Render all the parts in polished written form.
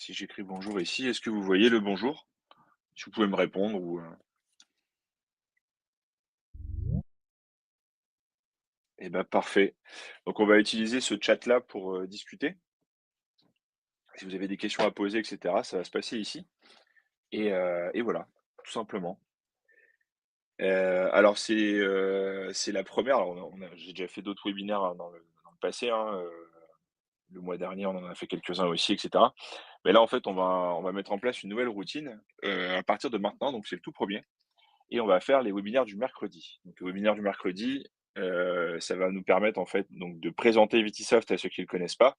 Si j'écris bonjour ici, est-ce que vous voyez le bonjour? Si vous pouvez me répondre ou, eh bah, parfait. Donc on va utiliser ce chat-là pour, discuter. Si vous avez des questions à poser et cetera, ça va se passer ici et voilà, tout simplement. Alors c'est la première. Alors j'ai déjà fait d'autres webinaires, dans le passé, hein, le mois dernier, on en a fait quelques-uns aussi et cetera. Mais là, en fait, on va mettre en place une nouvelle routine, à partir de maintenant, donc c'est le tout premier. Et on va faire les webinaires du mercredi. Donc le webinaire du mercredi, ça va nous permettre en fait donc de présenter Vitisoft à ceux qui ne le connaissent pas.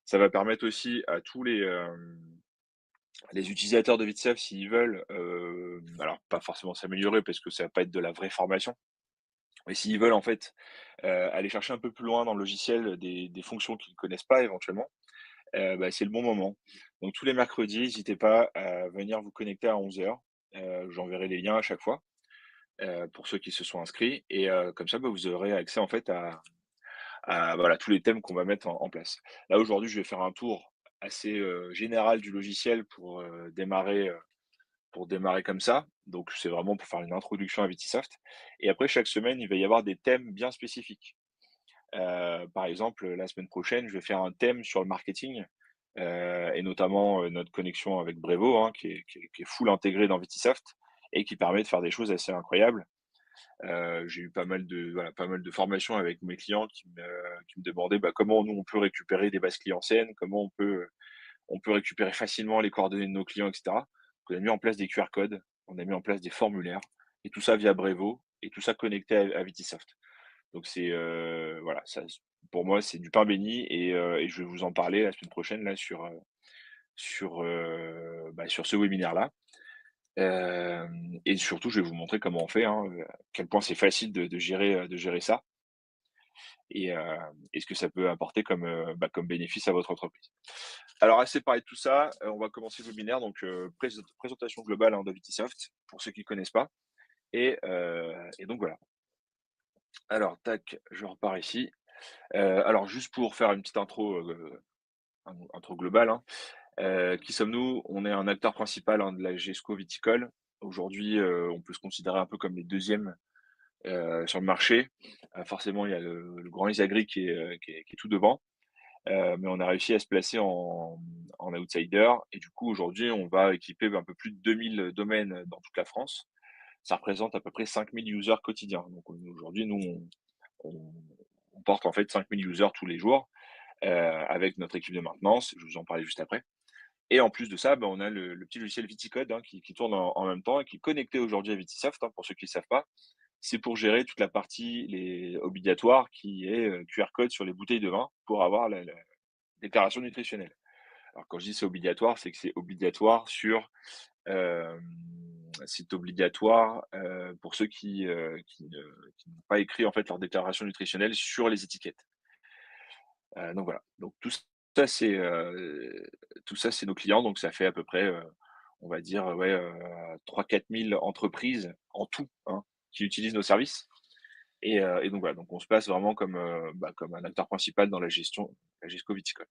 Ça va permettre aussi à tous les utilisateurs de Vitisoft s'ils veulent, alors pas forcément s'améliorer parce que ça va pas être de la vraie formation, mais s'ils veulent en fait, aller chercher un peu plus loin dans le logiciel des fonctions qu'ils ne connaissent pas éventuellement, bah, c'est le bon moment. Donc tous les mercredis, n'hésitez pas à venir vous connecter à 11:00. J'enverrai les liens à chaque fois. Pour ceux qui se sont inscrits et comme ça, bah, vous aurez accès en fait à voilà tous les thèmes qu'on va mettre en place. Là, aujourd'hui, je vais faire un tour assez, général du logiciel pour démarrer comme ça. Donc c'est vraiment pour faire une introduction à Vitisoft et après chaque semaine, il va y avoir des thèmes bien spécifiques. Par exemple, la semaine prochaine, je vais faire un thème sur le marketing, et notamment, notre connexion avec Brevo, hein, qui est full intégrée dans Vitisoft et qui permet de faire des choses assez incroyables. J'ai eu pas mal de formations avec mes clients qui me demandaient, bah, comment nous on peut récupérer des bases clients anciennes, comment on peut récupérer facilement les coordonnées de nos clients et cetera. Donc on a mis en place des QR codes, on a mis en place des formulaires et tout ça via Brevo et tout ça connecté à Vitisoft. Donc voilà, ça pour moi, c'est du pain béni et je vais vous en parler la semaine prochaine là sur ce webinaire-là. Et surtout, je vais vous montrer comment on fait, hein, à quel point c'est facile de gérer ça et ce que ça peut apporter comme bénéfice à votre entreprise. Alors assez parlé de tout ça, on va commencer le webinaire donc présentation globale, hein, de Vitisoft pour ceux qui ne connaissent pas et donc voilà. Alors tac, je repars ici. Alors juste pour faire une petite intro globale, hein, qui sommes-nous? On est un acteur principal, hein, de la GESCO viticole. Aujourd'hui, on peut se considérer un peu comme les deuxièmes sur le marché. Forcément, il y a le grand Isagri qui est tout devant, mais on a réussi à se placer en outsider et du coup, aujourd'hui, on va équiper un peu plus de 2000 domaines dans toute la France. Ça représente à peu près 5000 users quotidiens. Donc aujourd'hui, nous, on on porte en fait 5000 users tous les jours, avec notre équipe de maintenance. Je vais vous en parler juste après. Et en plus de ça, bah, on a le petit logiciel Viticode, hein, qui tourne en même temps et qui est connecté aujourd'hui à Vitisoft, hein, pour ceux qui ne savent pas. C'est pour gérer toute la partie obligatoire qui est QR code sur les bouteilles de vin pour avoir la déclaration nutritionnelle. Alors quand je dis c'est obligatoire, c'est que c'est obligatoire hem, c'est obligatoire, pour ceux qui n'ont pas écrit en fait leur déclaration nutritionnelle sur les étiquettes. Donc voilà, donc ça c'est, tout ça c'est nos clients, donc ça fait à peu près, on va dire, ouais, 3 000-4 000 entreprises en tout, hein, qui utilisent nos services et donc voilà, donc on se place vraiment comme un acteur principal dans la gestion viticole.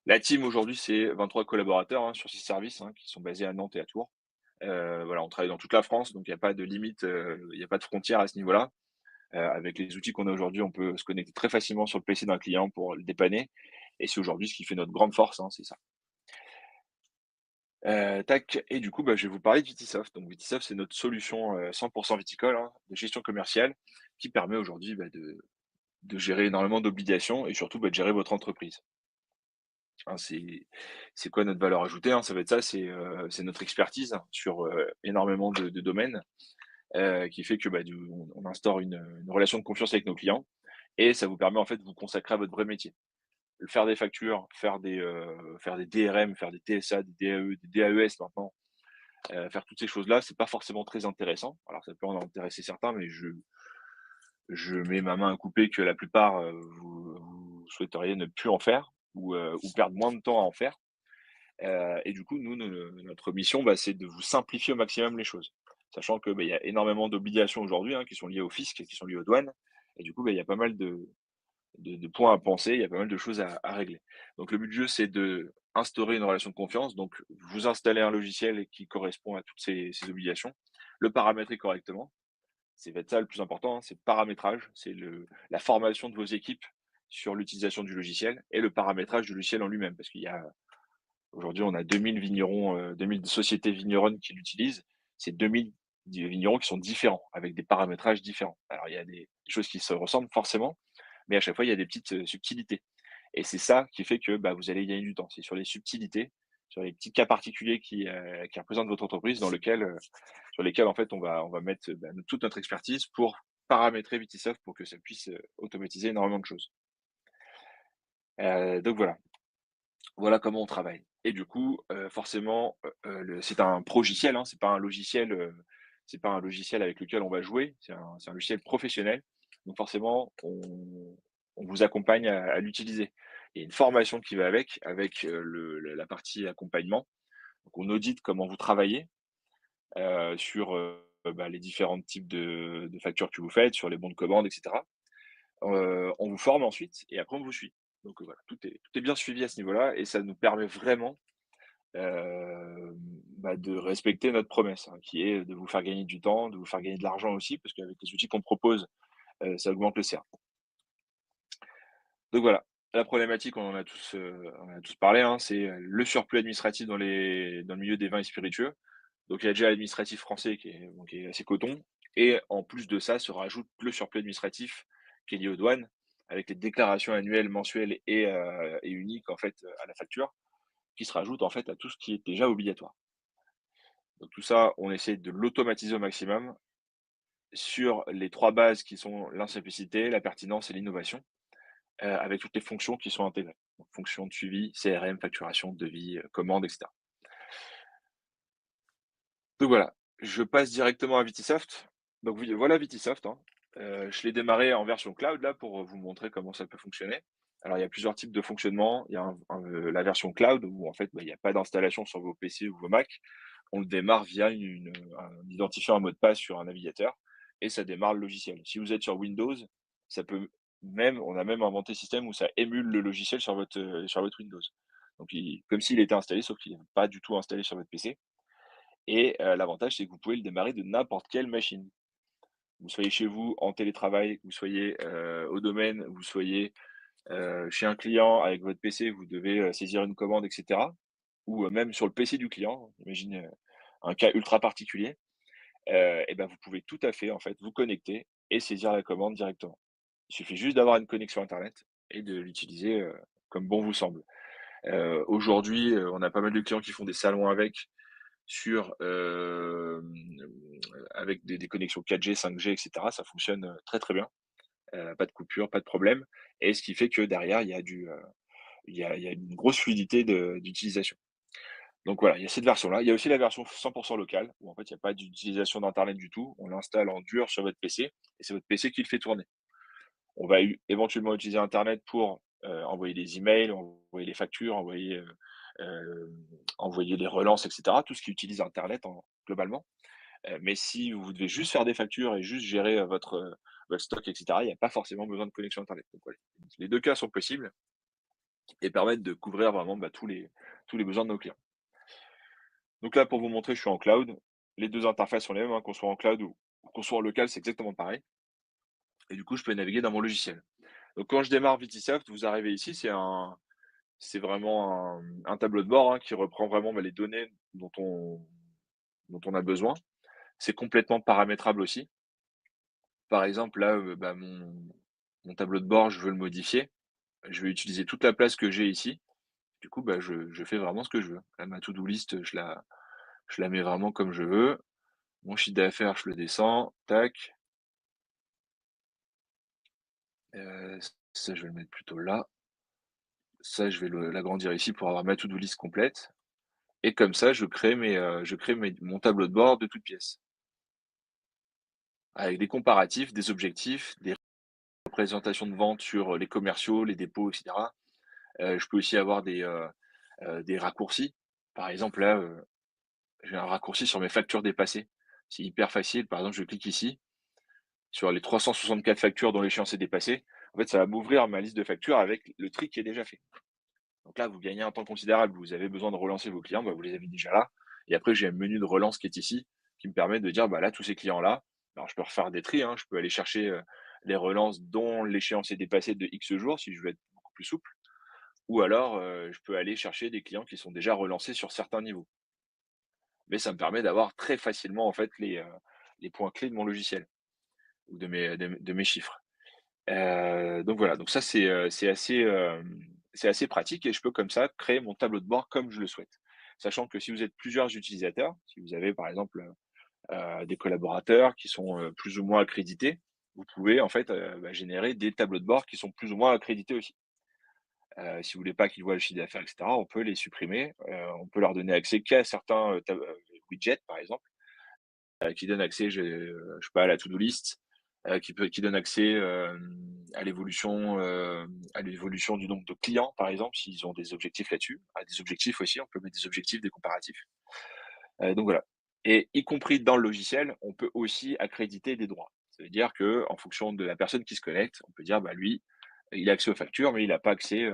La team aujourd'hui, c'est 23 collaborateurs, hein, sur 6 services, hein, qui sont basés à Nantes et à Tours. Voilà, on travaille dans toute la France, donc il y a pas de limite, il y a pas de frontières à ce niveau-là. Avec les outils qu'on a aujourd'hui, on peut se connecter très facilement sur le PC d'un client pour le dépanner et c'est aujourd'hui ce qui fait notre grande force, hein, c'est ça. Tac et du coup, bah, je vais vous parler de Vitisoft. Donc Vitisoft, c'est notre solution, 100 viticole, hein, de gestion commerciale qui permet aujourd'hui, bah, de gérer énormément d'obligations et surtout, bah, de gérer votre entreprise. Hein, c'est quoi notre valeur ajoutée, hein? Ça va être ça, c'est notre expertise sur, énormément de domaines, qui fait que, bah, on instaure une relation de confiance avec nos clients et ça vous permet en fait de vous consacrer à votre vrai métier. Faire des factures, faire des DRM, faire des TSA, des DAE, des DAES maintenant, faire toutes ces choses-là, c'est pas forcément très intéressant. Alors ça peut en intéresser certains, mais je mets ma main à couper que la plupart, vous souhaiteriez ne plus en faire ou perdre moins de temps à en faire. Et du coup, nous, notre mission, bah, c'est de vous simplifier au maximum les choses. Sachant que, bah, il y a énormément d'obligations aujourd'hui, hein, qui sont liées au fisc et qui sont liées aux douanes et du coup, bah, il y a pas mal de points à penser, il y a pas mal de choses à régler. Donc le but du jeu, c'est de instaurer une relation de confiance. Donc vous installez un logiciel qui correspond à toutes ces obligations, le paramétrer correctement. C'est peut-être ça le plus important, hein, c'est le paramétrage, c'est la formation de vos équipes sur l'utilisation du logiciel et le paramétrage du logiciel en lui-même. Parce qu'il y a aujourd'hui, on a 2000 vignerons, 2000 sociétés vigneronnes qui l'utilisent. C'est 2000 vignerons qui sont différents, avec des paramétrages différents. Alors il y a des choses qui se ressemblent forcément, mais à chaque fois, il y a des petites, subtilités et c'est ça qui fait que, bah, vous allez gagner du temps. C'est sur les subtilités, sur les petits cas particuliers qui représentent votre entreprise sur lesquels, en fait, on va mettre, bah, toute notre expertise pour paramétrer Vitisoft pour que ça puisse, automatiser énormément de choses. Donc voilà. Voilà comment on travaille et du coup, forcément, c'est un progiciel, hein, c'est pas un logiciel avec lequel on va jouer, c'est un logiciel professionnel. Donc forcément, on vous accompagne à l'utiliser. Il y a une formation qui va avec, la partie accompagnement. Donc on audite comment vous travaillez, sur, bah, les différents types de factures que vous faites, sur les bons de commande et cetera. On vous forme ensuite et après on vous suit. Donc, voilà, tout est bien suivi à ce niveau-là et ça nous permet vraiment, bah, de respecter notre promesse, hein, qui est de vous faire gagner du temps, de vous faire gagner de l'argent aussi, parce qu'avec les outils qu'on propose, ça augmente le CA. Donc voilà, la problématique, on en a tous parlé, hein, c'est, le surplus administratif dans le milieu des vins et spiritueux. Donc il y a déjà l'administratif français qui est assez coton et en plus de ça, se rajoute le surplus administratif qui est lié aux douanes, avec les déclarations annuelles, mensuelles et uniques en fait, à la facture, qui se rajoutent en fait à tout ce qui est déjà obligatoire. Donc tout ça, on essaie de l'automatiser au maximum sur les 3 bases qui sont la simplicité, la pertinence et l'innovation, avec toutes les fonctions qui sont intégrées. Donc fonctions de suivi, CRM, facturation, devis, commande et cetera. Donc voilà, je passe directement à Vitisoft. Donc oui, voilà Vitisoft, hein. Je l'ai démarré en version cloud là pour vous montrer comment ça peut fonctionner. Alors il y a plusieurs types de fonctionnement. Il y a la version cloud où en fait, bah, il y a pas d'installation sur vos PC ou vos Mac. On le démarre via un identifiant un mot de passe sur un navigateur et ça démarre le logiciel. Si vous êtes sur Windows, ça peut même on a même inventé un système où ça émule le logiciel sur votre Windows. Donc comme s'il était installé, sauf qu'il n'est pas du tout installé sur votre PC. Et l'avantage, c'est que vous pouvez le démarrer de n'importe quelle machine. Vous soyez chez vous en télétravail, vous soyez, au domaine, vous soyez, chez un client avec votre PC, vous devez, saisir une commande et cetera ou, même sur le PC du client, imagine, un cas ultra particulier, et ben, vous pouvez tout à fait, en fait, vous connecter et saisir la commande directement. Il suffit juste d'avoir une connexion internet et de l'utiliser, comme bon vous semble. Aujourd'hui, on a pas mal de clients qui font des salons sur, avec des connexions 4G, 5G et cetera. Ça fonctionne, très, très bien. Pas de coupure, pas de problème et ce qui fait que derrière, il y a une grosse fluidité d'utilisation. Donc voilà, il y a cette version-là. Il y a aussi la version 100 locale où en fait, il y a pas d'utilisation d'internet du tout. On l'installe en dur sur votre PC et c'est votre PC qui le fait tourner. On va éventuellement utiliser internet pour, envoyer des emails, envoyer les factures, envoyer les relances et cetera, tout ce qui utilise internet globalement. Mais si vous devez juste faire des factures et juste gérer, votre stock et cetera, il n'y a pas forcément besoin de connexion internet. Donc voilà, les 2 cas sont possibles et permettent de couvrir vraiment, bah, tous les besoins de nos clients. Donc là, pour vous montrer, je suis en cloud. Les 2 interfaces sont les mêmes, hein, qu'on soit en cloud ou qu'on soit en local, c'est exactement pareil et du coup, je peux naviguer dans mon logiciel. Donc quand je démarre Vitisoft, vous arrivez ici, c'est vraiment un tableau de bord, hein, qui reprend vraiment, bah, les données dont on a besoin. C'est complètement paramétrable aussi. Par exemple, là, bah, mon tableau de bord, je veux le modifier. Je vais utiliser toute la place que j'ai ici. Du coup, bah, je fais vraiment ce que je veux. Là, ma to do list, je la mets vraiment comme je veux. Mon chiffre d'affaires, je le descends, tac. Ça, je vais le mettre plutôt là. Ça, je vais l'agrandir ici pour avoir ma to do list complète et comme ça, je crée mon tableau de bord de toutes pièces avec des comparatifs, des objectifs, des représentations de vente sur, les commerciaux, les dépôts et cetera. Je peux aussi avoir des raccourcis. Par exemple, là, j'ai un raccourci sur mes factures dépassées. C'est hyper facile. Par exemple, je clique ici sur les 364 factures dont l'échéance est dépassée. en fait, ça va m'ouvrir ma liste de factures avec le tri qui est déjà fait. Donc là, vous gagnez un temps considérable. Vous avez besoin de relancer vos clients, bah, vous les avez déjà là. Et après, j'ai un menu de relance qui est ici, qui me permet de dire, bah là, tous ces clients-là, alors je peux refaire des tris, hein, je peux aller chercher les relances dont l'échéance est dépassée de X jours, si je veux être beaucoup plus souple, ou alors je peux aller chercher des clients qui sont déjà relancés sur certains niveaux. Mais ça me permet d'avoir très facilement en fait les points clés de mon logiciel ou de mes chiffres. Donc voilà, donc ça c'est assez pratique et je peux comme ça créer mon tableau de bord comme je le souhaite. Sachant que si vous êtes plusieurs utilisateurs, si vous avez par exemple, des collaborateurs qui sont, plus ou moins accrédités, vous pouvez en fait, bah, générer des tableaux de bord qui sont plus ou moins accrédités aussi. Si vous voulez pas qu'ils voient le chiffre d'affaires et cetera, on peut les supprimer, on peut leur donner accès qu'à certains, widgets par exemple, qui donnent accès, je sais pas, à la to-do list, qui donne accès, à l'évolution du nombre de clients, par exemple, s'ils ont des objectifs là-dessus, à des objectifs aussi, on peut mettre des objectifs, des comparatifs. Donc voilà, et y compris dans le logiciel, on peut aussi accréditer des droits. Ça veut dire que en fonction de la personne qui se connecte, on peut dire: «Bah, lui, il a accès aux factures, mais il a pas accès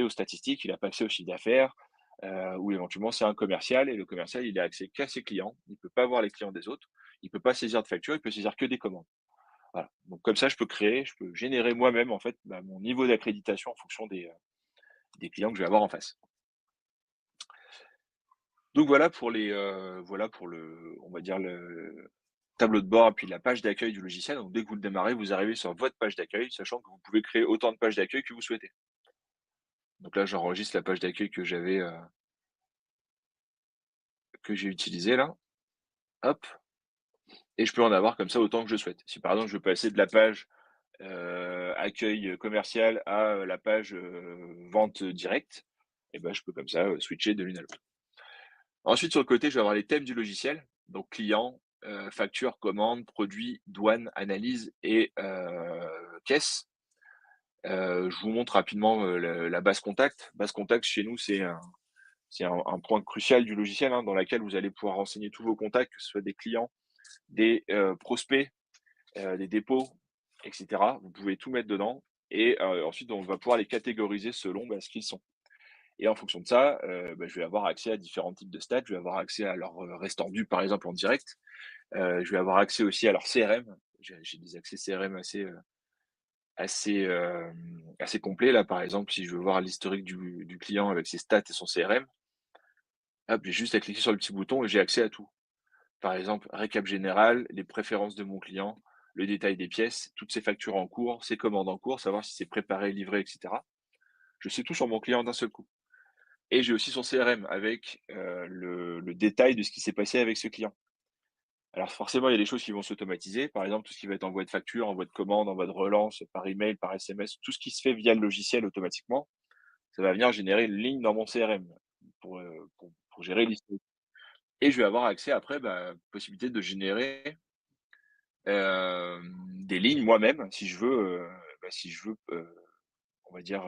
aux statistiques, il a pas accès au chiffre d'affaires», ou éventuellement, c'est un commercial et le commercial, il a accès qu'à ses clients. Il peut pas voir les clients des autres. Il peut pas saisir de factures, il peut saisir que des commandes. Voilà, donc comme ça, je peux générer moi-même, en fait, bah, mon niveau d'accréditation en fonction des clients que je vais avoir en face. Donc voilà pour le on va dire le tableau de bord et puis la page d'accueil du logiciel. Donc dès que vous le démarrez, vous arrivez sur votre page d'accueil, sachant que vous pouvez créer autant de pages d'accueil que vous souhaitez. Donc là, j'enregistre la page d'accueil que j'ai utilisée là, hop, et je peux en avoir comme ça autant que je souhaite. Si par exemple, je veux passer de la page, accueil commercial à, la page, vente directe, et ben, je peux comme ça, switcher de l'une à l'autre. Ensuite, sur le côté, je vais avoir les thèmes du logiciel, donc client, facture, commande, produit, douane, analyse et caisse. Je vous montre rapidement, le la base contact. Base contact chez nous, c'est un point crucial du logiciel, hein, dans laquelle vous allez pouvoir renseigner tous vos contacts, que ce soit des clients, des, prospects, des dépôts et cetera. Vous pouvez tout mettre dedans et ensuite on va pouvoir les catégoriser selon, bah, ce qu'ils sont. Et en fonction de ça, bah, je vais avoir accès à différents types de stats. Je vais avoir accès à leur, restant dû, par exemple, en direct. Je vais avoir accès aussi à leur CRM. J'ai des accès CRM assez complets. Là, par exemple, si je veux voir l'historique du client avec ses stats et son CRM, hop, j'ai juste à cliquer sur le petit bouton et j'ai accès à tout. Par exemple, récap général, les préférences de mon client, le détail des pièces, toutes ses factures en cours, ses commandes en cours, savoir si c'est préparé, livré et cetera. Je sais tout sur mon client d'un seul coup. Et j'ai aussi son CRM avec, le détail de ce qui s'est passé avec ce client. Alors forcément, il y a des choses qui vont s'automatiser. Par exemple, tout ce qui va être envoi de facture, envoi de commande, envoi de relance, par email, par SMS, tout ce qui se fait via le logiciel automatiquement, ça va venir générer une ligne dans mon CRM pour gérer l'historique. Et je vais avoir accès après, bah, possibilité de générer, des lignes moi-même si je veux, on va dire,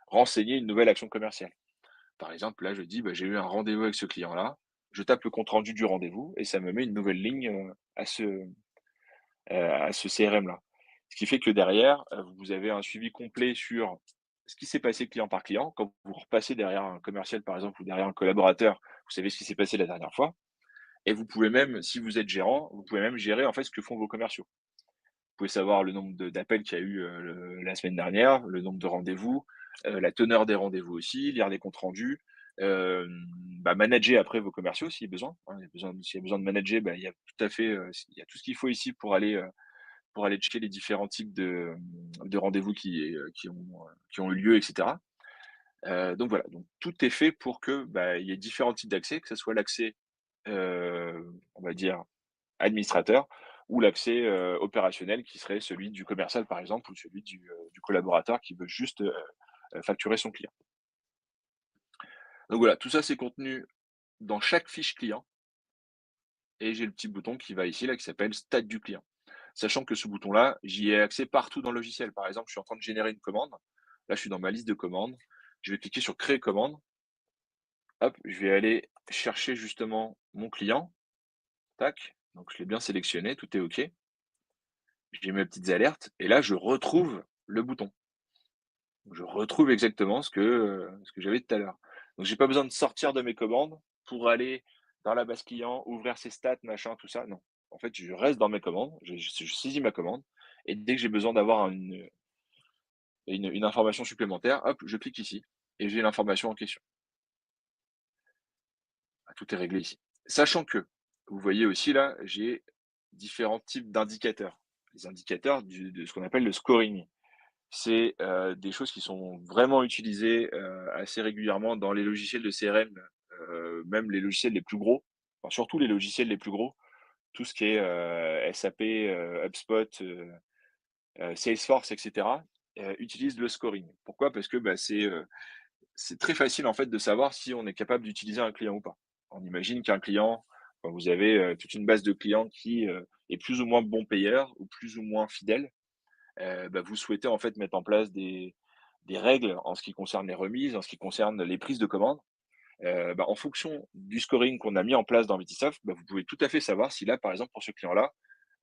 renseigner une nouvelle action commerciale. Par exemple, là, je dis: «Bah, j'ai eu un rendez-vous avec ce client-là». Je tape le compte rendu du rendez-vous et ça me met une nouvelle ligne, à ce CRM-là. Ce qui fait que derrière, vous avez un suivi complet sur ce qui s'est passé client par client. Quand vous repassez derrière un commercial, par exemple, ou derrière un collaborateur, vous savez ce qui s'est passé la dernière fois et vous pouvez même, si vous êtes gérant, vous pouvez même gérer, en fait, ce que font vos commerciaux. Vous pouvez savoir le nombre d'appels qu'il y a eu, la semaine dernière, le nombre de rendez-vous, la teneur des rendez-vous aussi, lire les comptes rendus, bah, manager après vos commerciaux s'il y a besoin, hein. S'il y a besoin de manager, bah, il y a tout à fait, il y a tout ce qu'il faut ici pour aller checker les différents types de rendez-vous qui ont eu lieu et cetera. Donc voilà, donc tout est fait pour que, bah, il y ait différents types d'accès, que ce soit l'accès, on va dire administrateur ou l'accès, opérationnel qui serait celui du commercial par exemple ou celui du collaborateur qui veut juste, facturer son client. Donc voilà, tout ça c'est contenu dans chaque fiche client et j'ai le petit bouton qui va ici là qui s'appelle «Stade du client». Sachant que ce bouton-là, j'y ai accès partout dans le logiciel. Par exemple, je suis en train de générer une commande. Là, je suis dans ma liste de commandes. Je vais cliquer sur «Créer commande». Hop, je vais aller chercher justement mon client. Tac, donc je l'ai bien sélectionné, tout est OK. J'ai mes petites alertes et là, je retrouve le bouton. Je retrouve exactement ce que j'avais tout à l'heure. Donc j'ai pas besoin de sortir de mes commandes pour aller dans la base client, ouvrir ses stats, machin, tout ça, non. En fait, je reste dans mes commandes, je saisis ma commande et dès que j'ai besoin d'avoir une information supplémentaire, hop, je clique ici et j'ai l'information en question. Ah, tout est réglé ici. Sachant que, vous voyez aussi là, j'ai différents types d'indicateurs. Les indicateurs de ce qu'on appelle le scoring. C'est, des choses qui sont vraiment utilisées, assez régulièrement dans les logiciels de CRM, même les logiciels les plus gros, enfin surtout les logiciels les plus gros, tout ce qui est, SAP, HubSpot, Salesforce et cetera, utilisent le scoring. Pourquoi? Parce que, bah, c'est très facile en fait de savoir si on est capable d'utiliser un client ou pas. On imagine qu'un client, quand vous avez, toute une base de clients qui, est plus ou moins bon payeur ou plus ou moins fidèle, bah, vous souhaitez en fait mettre en place des règles en ce qui concerne les remises, en ce qui concerne les prises de commandes. Bah, en fonction du scoring qu'on a mis en place dans Metisoft, bah, vous pouvez tout à fait savoir si là, par exemple, pour ce client-là,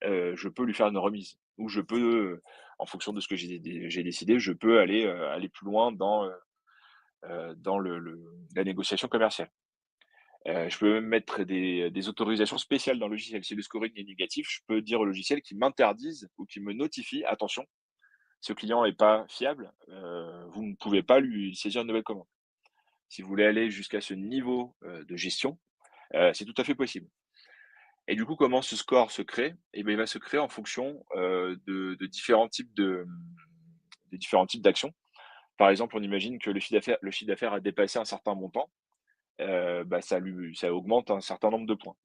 je peux lui faire une remise ou je peux, en fonction de ce que j'ai décidé, je peux aller plus loin dans la négociation commerciale. Je peux même mettre des autorisations spéciales dans le logiciel. Si le scoring est négatif, je peux dire au logiciel qu'il m'interdise ou qu'il me notifie: «Attention, ce client est pas fiable, vous ne pouvez pas lui saisir une nouvelle commande». Si vous voulez aller jusqu'à ce niveau, de gestion, c'est tout à fait possible. Et du coup, comment ce score se crée? Et ben, il va se créer en fonction, de différents types d'actions. Par exemple, on imagine que le chiffre d'affaires a dépassé un certain montant, bah, ça augmente un certain nombre de points.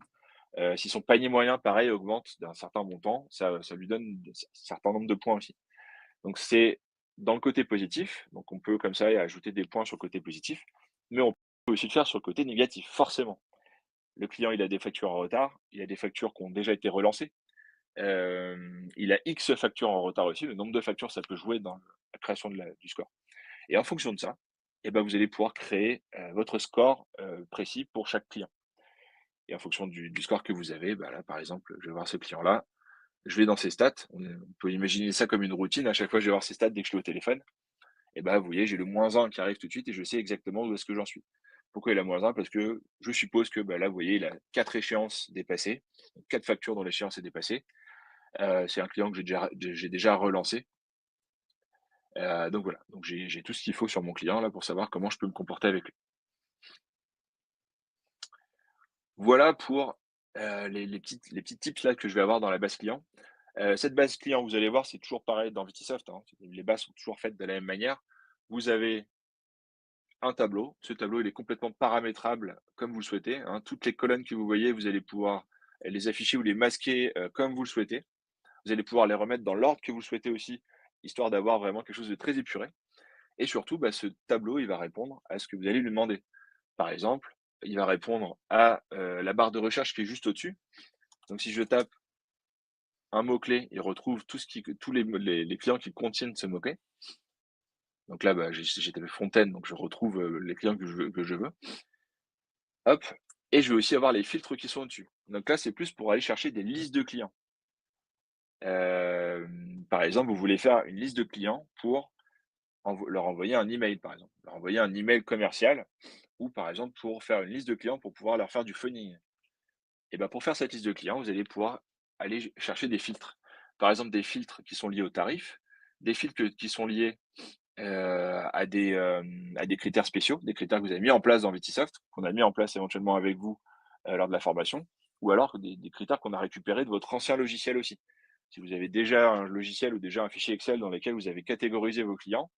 Si son panier moyen, pareil, augmente d'un certain montant, ça lui donne un certain nombre de points aussi. Donc c'est dans le côté positif, donc on peut comme ça ajouter des points sur le côté positif, mais on peut aussi le faire sur le côté négatif, forcément. Le client, il a des factures en retard, il a des factures qui ont déjà été relancées, il a X factures en retard aussi, le nombre de factures, ça peut jouer dans la création du score. Et en fonction de ça, et ben, vous allez pouvoir créer, votre score, précis pour chaque client. Et en fonction du score que vous avez, bah, là, par exemple, je vais voir ce client-là, je vais dans ses stats, on peut imaginer ça comme une routine, à chaque fois je vais voir ses stats dès que je l'ai au téléphone. Et bah, vous voyez, j'ai le -1 qui arrive tout de suite et je sais exactement où est-ce que j'en suis. Pourquoi il a -1? Parce que je suppose que, bah, là, vous voyez, il a 4 échéances dépassées, 4 factures dont l'échéance est dépassée. C'est un client que j'ai déjà relancé. Donc voilà, donc j'ai tout ce qu'il faut sur mon client là pour savoir comment je peux me comporter avec lui. Voilà pour, les petits tips là que je vais avoir dans la base client. Cette base client, vous allez voir, c'est toujours pareil dans Vitisoft, hein, les bases sont toujours faites de la même manière. Vous avez un tableau. Ce tableau, il est complètement paramétrable comme vous le souhaitez, hein. Toutes les colonnes que vous voyez, vous allez pouvoir les afficher ou les masquer, comme vous le souhaitez. Vous allez pouvoir les remettre dans l'ordre que vous le souhaitez aussi, histoire d'avoir vraiment quelque chose de très épuré et surtout, bah, ce tableau, il va répondre à ce que vous allez lui demander. Par exemple, il va répondre à, la barre de recherche qui est juste au-dessus. Donc si je tape un mot-clé, il retrouve tous les clients qui contiennent ce mot-clé. Donc là, bah, j'ai tapé Fontaine, donc je retrouve, les clients que je veux. Hop, et je vais aussi avoir les filtres qui sont au-dessus. Donc là, c'est plus pour aller chercher des listes de clients. Par exemple, vous voulez faire une liste de clients pour leur envoyer un email, par exemple. Leur envoyer un email commercial ou par exemple pour faire une liste de clients pour pouvoir leur faire du phoning. Et ben, pour faire cette liste de clients, vous allez pouvoir aller chercher des filtres. Par exemple, des filtres qui sont liés au tarif, des filtres qui sont liés, à des critères spéciaux, des critères que vous avez mis en place dans Vitisoft, qu'on a mis en place éventuellement avec vous, lors de la formation, ou alors des critères qu'on a récupérés de votre ancien logiciel aussi. Si vous avez déjà un logiciel ou déjà un fichier Excel dans lequel vous avez catégorisé vos clients,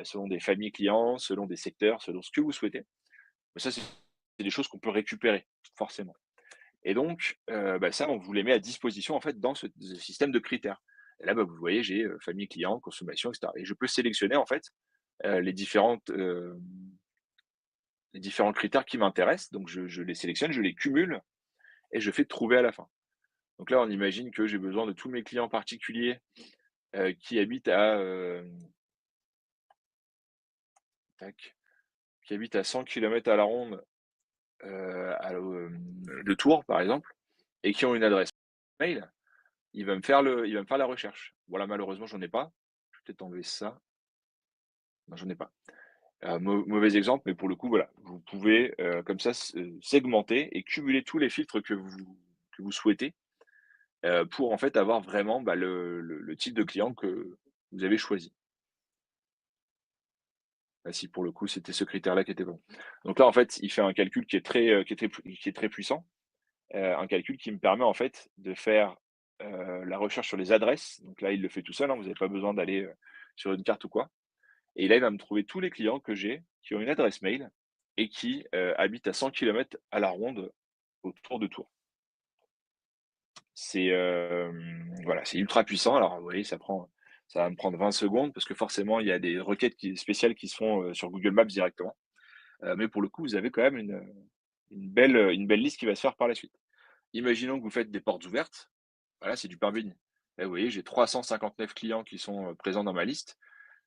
selon des familles clients, selon des secteurs, selon ce que vous souhaitez, bah, ça, c'est des choses qu'on peut récupérer, forcément. Et donc, bah, ça, on vous les met à disposition, en fait, dans ce système de critères. Et là, bah, vous voyez, j'ai, famille client, consommation et cetera et je peux sélectionner, en fait, les différents critères qui m'intéressent. Donc je les sélectionne, je les cumule et je fais trouver à la fin. Donc là, on imagine que j'ai besoin de tous mes clients particuliers, qui habitent tac, qui habitent à 100 kilomètres à la ronde, de Tours, par exemple, et qui ont une adresse mail. Il va me faire la recherche. Voilà, malheureusement, j'en ai pas. vais peut-être enlever ça. Non, j'en ai pas. Mauvais exemple, mais pour le coup, voilà, vous pouvez, comme ça segmenter et cumuler tous les filtres que vous souhaitez, pour en fait avoir vraiment, bah, le type de client que vous avez choisi. Bah, si pour le coup, c'était ce critère-là qui était bon. Donc là, en fait, il fait un calcul qui est très puissant, un calcul qui me permet en fait de faire, la recherche sur les adresses. Donc là, il le fait tout seul, hein, vous n'avez pas besoin d'aller, sur une carte ou quoi. Et là, il va me trouver tous les clients que j'ai, qui ont une adresse mail et qui, habitent à 100 kilomètres à la ronde autour de Tours. C'est, voilà, c'est ultra puissant. Alors, vous voyez, ça va me prendre 20 secondes parce que forcément, il y a des requêtes spéciales qui se font, sur Google Maps directement. Mais pour le coup, vous avez quand même une belle liste qui va se faire par la suite. Imaginons que vous faites des portes ouvertes. Voilà, c'est du pain béni. Là, vous voyez, j'ai 359 clients qui sont, présents dans ma liste.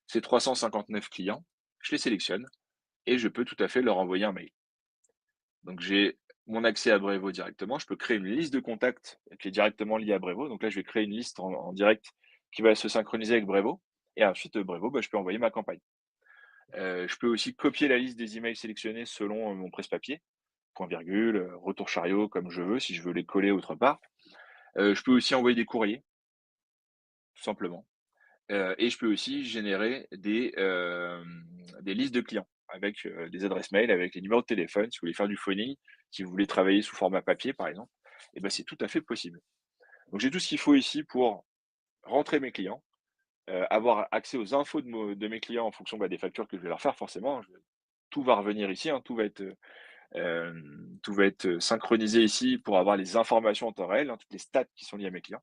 Ces 359 clients, je les sélectionne et je peux tout à fait leur envoyer un mail. Donc j'ai mon accès à Brevo directement. Je peux créer une liste de contacts qui est directement liée à Brevo. Donc là, je vais créer une liste en direct qui va se synchroniser avec Brevo. Et ensuite, Brevo, bah, je peux envoyer ma campagne. Je peux aussi copier la liste des emails sélectionnés selon mon presse-papier, point virgule, retour chariot, comme je veux, si je veux les coller autre part. Je peux aussi envoyer des courriers, tout simplement. Et je peux aussi générer des listes de clients avec, des adresses mail, avec les numéros de téléphone, si vous voulez faire du phoning, si vous voulez travailler sous format papier, par exemple, et ben c'est tout à fait possible. Donc j'ai tout ce qu'il faut ici pour rentrer mes clients, avoir accès aux infos de mes clients en fonction, bah, des factures que je vais leur faire forcément. Tout va revenir ici, hein, tout va être, synchronisé ici pour avoir les informations en temps réel, hein, toutes les stats qui sont liées à mes clients.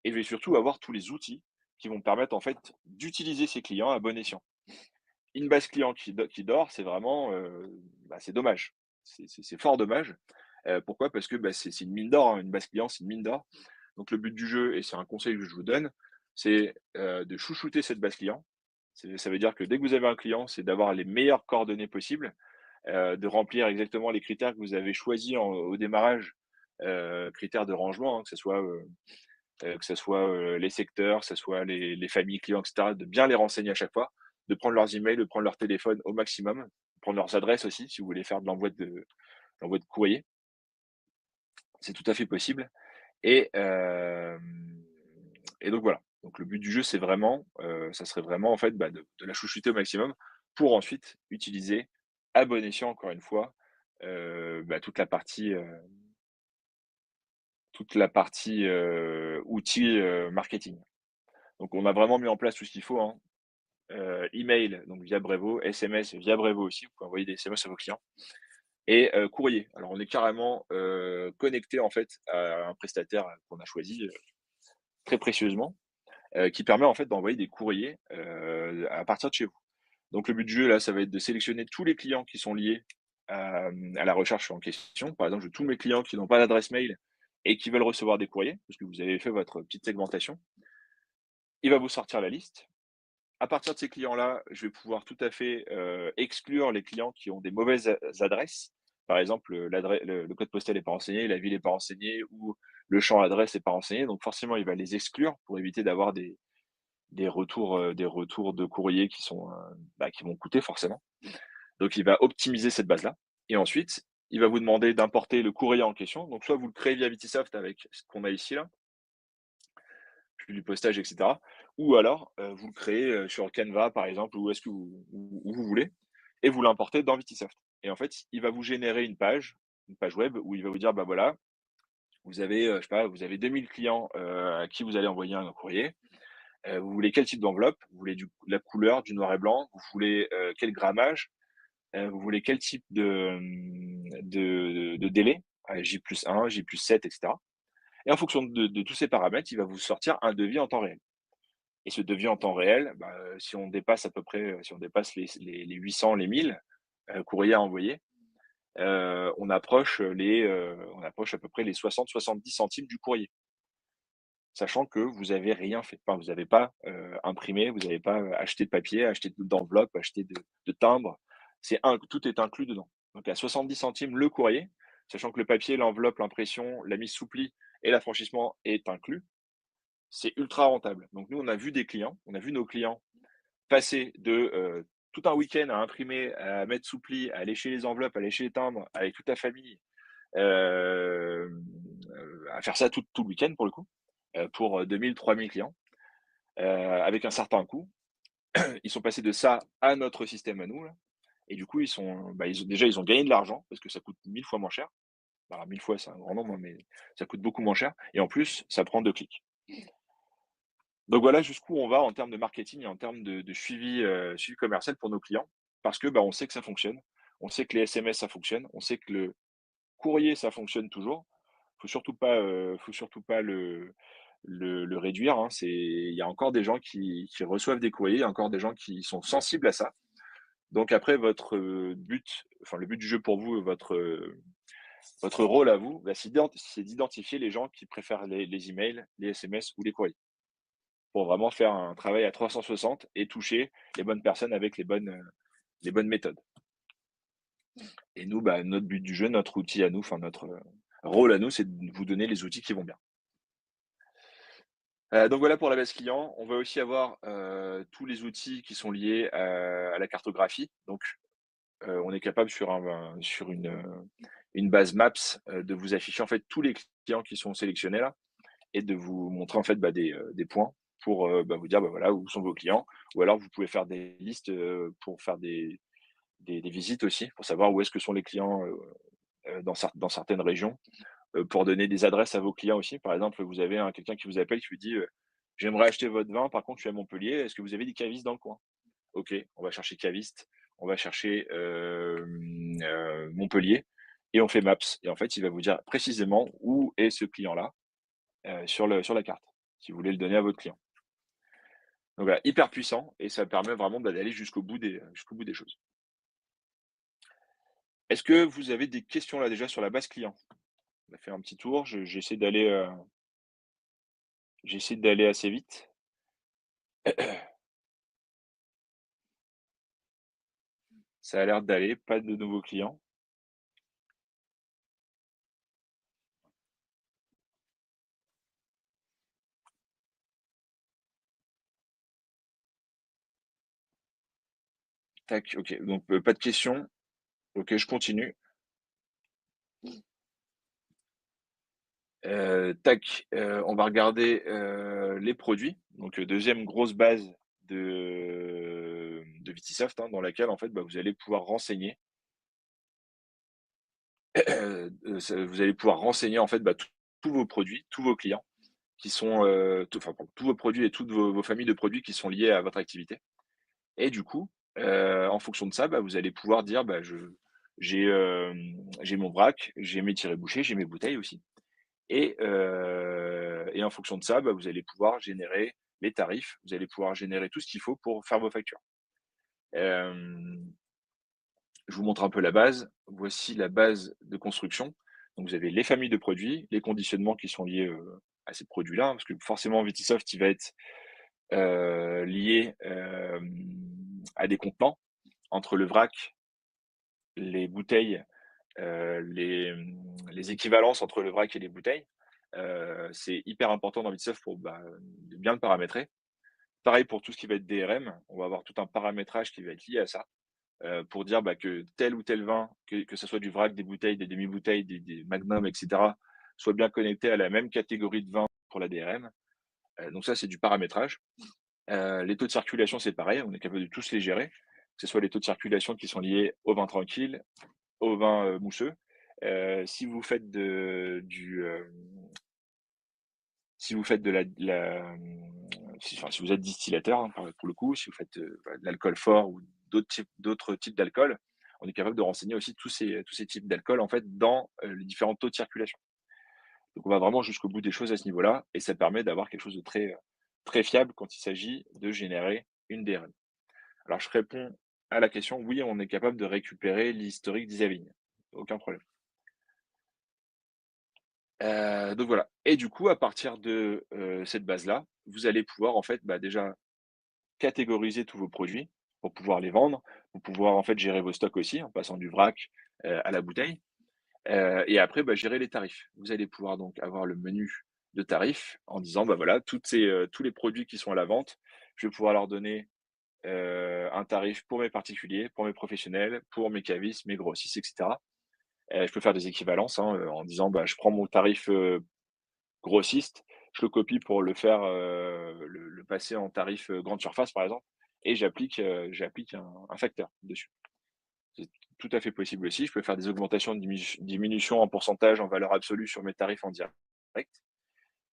Et je vais surtout avoir tous les outils qui vont me permettre en fait d'utiliser ces clients à bon escient. Une base client qui dort, c'est vraiment, bah, c'est dommage. C'est fort dommage. Pourquoi? Parce que, bah, c'est une mine d'or, hein, une base client, c'est une mine d'or. Donc le but du jeu et c'est un conseil que je vous donne, c'est, de chouchouter cette base client. Ça veut dire que dès que vous avez un client, c'est d'avoir les meilleures coordonnées possibles, de remplir exactement les critères que vous avez choisis au démarrage, critères de rangement, hein, que ça soit, les secteurs, que ça soit les familles clients et cetera, de bien les renseigner à chaque fois, de prendre leurs emails, de prendre leur téléphone au maximum, prendre leurs adresses aussi si vous voulez faire de l'envoi de courrier. C'est tout à fait possible et donc voilà. Donc le but du jeu, c'est vraiment, ça serait vraiment en fait, bah, de la chouchouter au maximum pour ensuite utiliser à bon escient encore une fois, bah, toute la partie, outils, marketing. Donc on a vraiment mis en place tout ce qu'il faut, hein. Email, donc via Brevo, SMS via Brevo aussi, vous pouvez envoyer des SMS à vos clients et courrier. Alors on est carrément, connecté en fait à un prestataire qu'on a choisi, très précieusement, qui permet en fait d'envoyer des courriers, à partir de chez vous. Donc le but du jeu là, ça va être de sélectionner tous les clients qui sont liés à la recherche en question. Par exemple, tous mes clients qui n'ont pas d'adresse mail et qui veulent recevoir des courriers, parce que vous avez fait votre petite segmentation. Il va vous sortir la liste. À partir de ces clients-là, je vais pouvoir tout à fait, exclure les clients qui ont des mauvaises adresses. Par exemple, le code postal n'est pas renseigné, la ville n'est pas renseignée ou le champ adresse n'est pas renseigné. Donc forcément, il va les exclure pour éviter d'avoir des retours de courrier qui sont, bah, qui vont coûter forcément. Donc il va optimiser cette base-là et ensuite, il va vous demander d'importer le courrier en question. Donc soit vous le créez via Vitisoft avec ce qu'on a ici là, puis du postage et cetera. Ou alors, vous le créez, sur Canva par exemple, ou est-ce que où vous voulez et vous l'importez dans Vitisoft et en fait, il va vous générer une page web où il va vous dire: «Bah, voilà, vous avez, je sais pas, vous avez 2 000 clients, à qui vous allez envoyer un courrier. Vous voulez quel type d'enveloppe? Vous voulez la couleur, du noir et blanc? Vous voulez, quel grammage? Vous voulez quel type de délai? J+1, J+7 et cetera et en fonction de tous ces paramètres, il va vous sortir un devis en temps réel. Et ce devis en temps réel, bah, si on dépasse à peu près, si on dépasse les 800, les 1000 courriers à envoyer, on approche à peu près les 60-70 centimes du courrier. Sachant que vous avez rien fait. Enfin, vous n'avez pas, imprimé, vous n'avez pas, acheté de papier, acheté d'enveloppe, acheté de timbre. Tout est inclus dedans. Donc à 70 centimes le courrier, sachant que le papier, l'enveloppe, l'impression, la mise sous pli et l'affranchissement est inclus. c'est ultra rentable. Donc nous, on a vu nos clients passer de, tout un week-end à imprimer, à mettre sous pli, à lécher les enveloppes, à lécher les timbres avec toute la famille, à faire ça tout le week-end pour le coup, pour 2 000-3 000 clients, avec un certain coût. Ils sont passés de ça à notre système à nous là et du coup ils ont gagné de l'argent parce que ça coûte 1000 fois moins cher. Alors 1000 fois, c'est un grand nombre, hein, mais ça coûte beaucoup moins cher et en plus, ça prend 2 clics. Donc voilà jusqu'où on va en termes de marketing et en termes de suivi commercial pour nos clients. Parce que, on sait que ça fonctionne. On sait que les SMS, ça fonctionne. On sait que le courrier, ça fonctionne toujours. Faut surtout pas le réduire, hein. Il y a encore des gens qui reçoivent des courriers, il y a encore des gens qui sont sensibles à ça. Donc après votre, but, enfin le but du jeu pour vous, votre rôle à vous, c'est d'identifier les gens qui préfèrent les emails, les SMS ou les courriers. Pour vraiment faire un travail à 360 et toucher les bonnes personnes avec les bonnes méthodes. Et nous, notre but du jeu, notre outil à nous, enfin notre rôle à nous, c'est de vous donner les outils qui vont bien. Donc voilà pour la base client. On va aussi avoir tous les outils qui sont liés à la cartographie. Donc, on est capable sur une base Maps de vous afficher en fait tous les clients qui sont sélectionnés là et de vous montrer en fait des points pour vous dire voilà où sont vos clients. Ou alors vous pouvez faire des listes pour faire des visites aussi, pour savoir où est-ce que sont les clients dans certaines régions, pour donner des adresses à vos clients aussi. Par exemple, vous avez quelqu'un qui vous appelle qui vous dit j'aimerais acheter votre vin, par contre je suis à Montpellier, est-ce que vous avez des cavistes dans le coin? Ok, on va chercher caviste, on va chercher Montpellier et on fait Maps. Et en fait, il va vous dire précisément où est ce client-là sur la carte, si vous voulez le donner à votre client. Donc voilà, hyper puissant et ça permet vraiment d'aller jusqu'au bout des choses. Est-ce que vous avez des questions là déjà sur la base client? On a fait un petit tour, j'essaie d'aller assez vite. Ça a l'air d'aller, pas de nouveaux clients. Tac, OK, donc pas de questions. OK, je continue. Tac, on va regarder, les produits. Donc, 2e grosse base de Vitisoft, hein, dans laquelle en fait, vous allez pouvoir renseigner, vous allez pouvoir renseigner en fait, tous vos produits, tous vos clients qui sont, tous vos produits et toutes vos familles de produits qui sont liés à votre activité. Et du coup, en fonction de ça, vous allez pouvoir dire: j'ai mon vrac, j'ai mes tirets-bouchées, j'ai mes bouteilles aussi. Et en fonction de ça, vous allez pouvoir générer les tarifs, vous allez pouvoir générer tout ce qu'il faut pour faire vos factures. Hem, je vous montre un peu la base. Voici la base de construction. Donc vous avez les familles de produits, les conditionnements qui sont liés, à ces produits-là, hein, parce que forcément Vitisoft, il va être, lié, à des contenants entre le vrac, les bouteilles, les équivalences entre le vrac et les bouteilles. C'est hyper important dans Vitsoft pour, de bien le paramétrer. Pareil pour tout ce qui va être DRM, on va avoir tout un paramétrage qui va être lié à ça, pour dire, que tel ou tel vin, que ça soit du vrac, des bouteilles, des demi-bouteilles, des magnums et cetera, soit bien connecté à la même catégorie de vin pour la DRM. Donc ça, c'est du paramétrage. Les taux de circulation, c'est pareil, on est capable de tous les gérer, que ce soit les taux de circulation qui sont liés au vin tranquille, au vin, mousseux. Si vous faites si vous faites de si vous êtes distillateur, hein, pour le coup, si vous faites, de l'alcool fort ou d'autres types d'alcool, on est capable de renseigner aussi tous ces types d'alcool, en fait, dans, les différents taux de circulation. Donc on va vraiment jusqu'au bout des choses à ce niveau-là et ça permet d'avoir quelque chose de très fiable quand il s'agit de générer une DRM. Alors je réponds à la question, oui, on est capable de récupérer l'historique d'Isavine, aucun problème. Donc voilà et du coup, à partir de, cette base-là, vous allez pouvoir en fait, déjà catégoriser tous vos produits pour pouvoir les vendre, pour pouvoir en fait gérer vos stocks aussi en passant du vrac, à la bouteille, et après, gérer les tarifs. Vous allez pouvoir donc avoir le menu, de tarifs en disant: «Bah, voilà, tous les produits qui sont à la vente, je vais pouvoir leur donner, un tarif pour mes particuliers, pour mes professionnels, pour mes cavistes, mes grossistes et cetera». Je peux faire des équivalences, hein, en disant: «Bah, je prends mon tarif, grossiste, je le copie pour le faire, le passer en tarif, grande surface», par exemple, et j'applique un facteur dessus. C'est tout à fait possible aussi. Je peux faire des augmentations, diminutions en pourcentage, en valeur absolue sur mes tarifs en direct.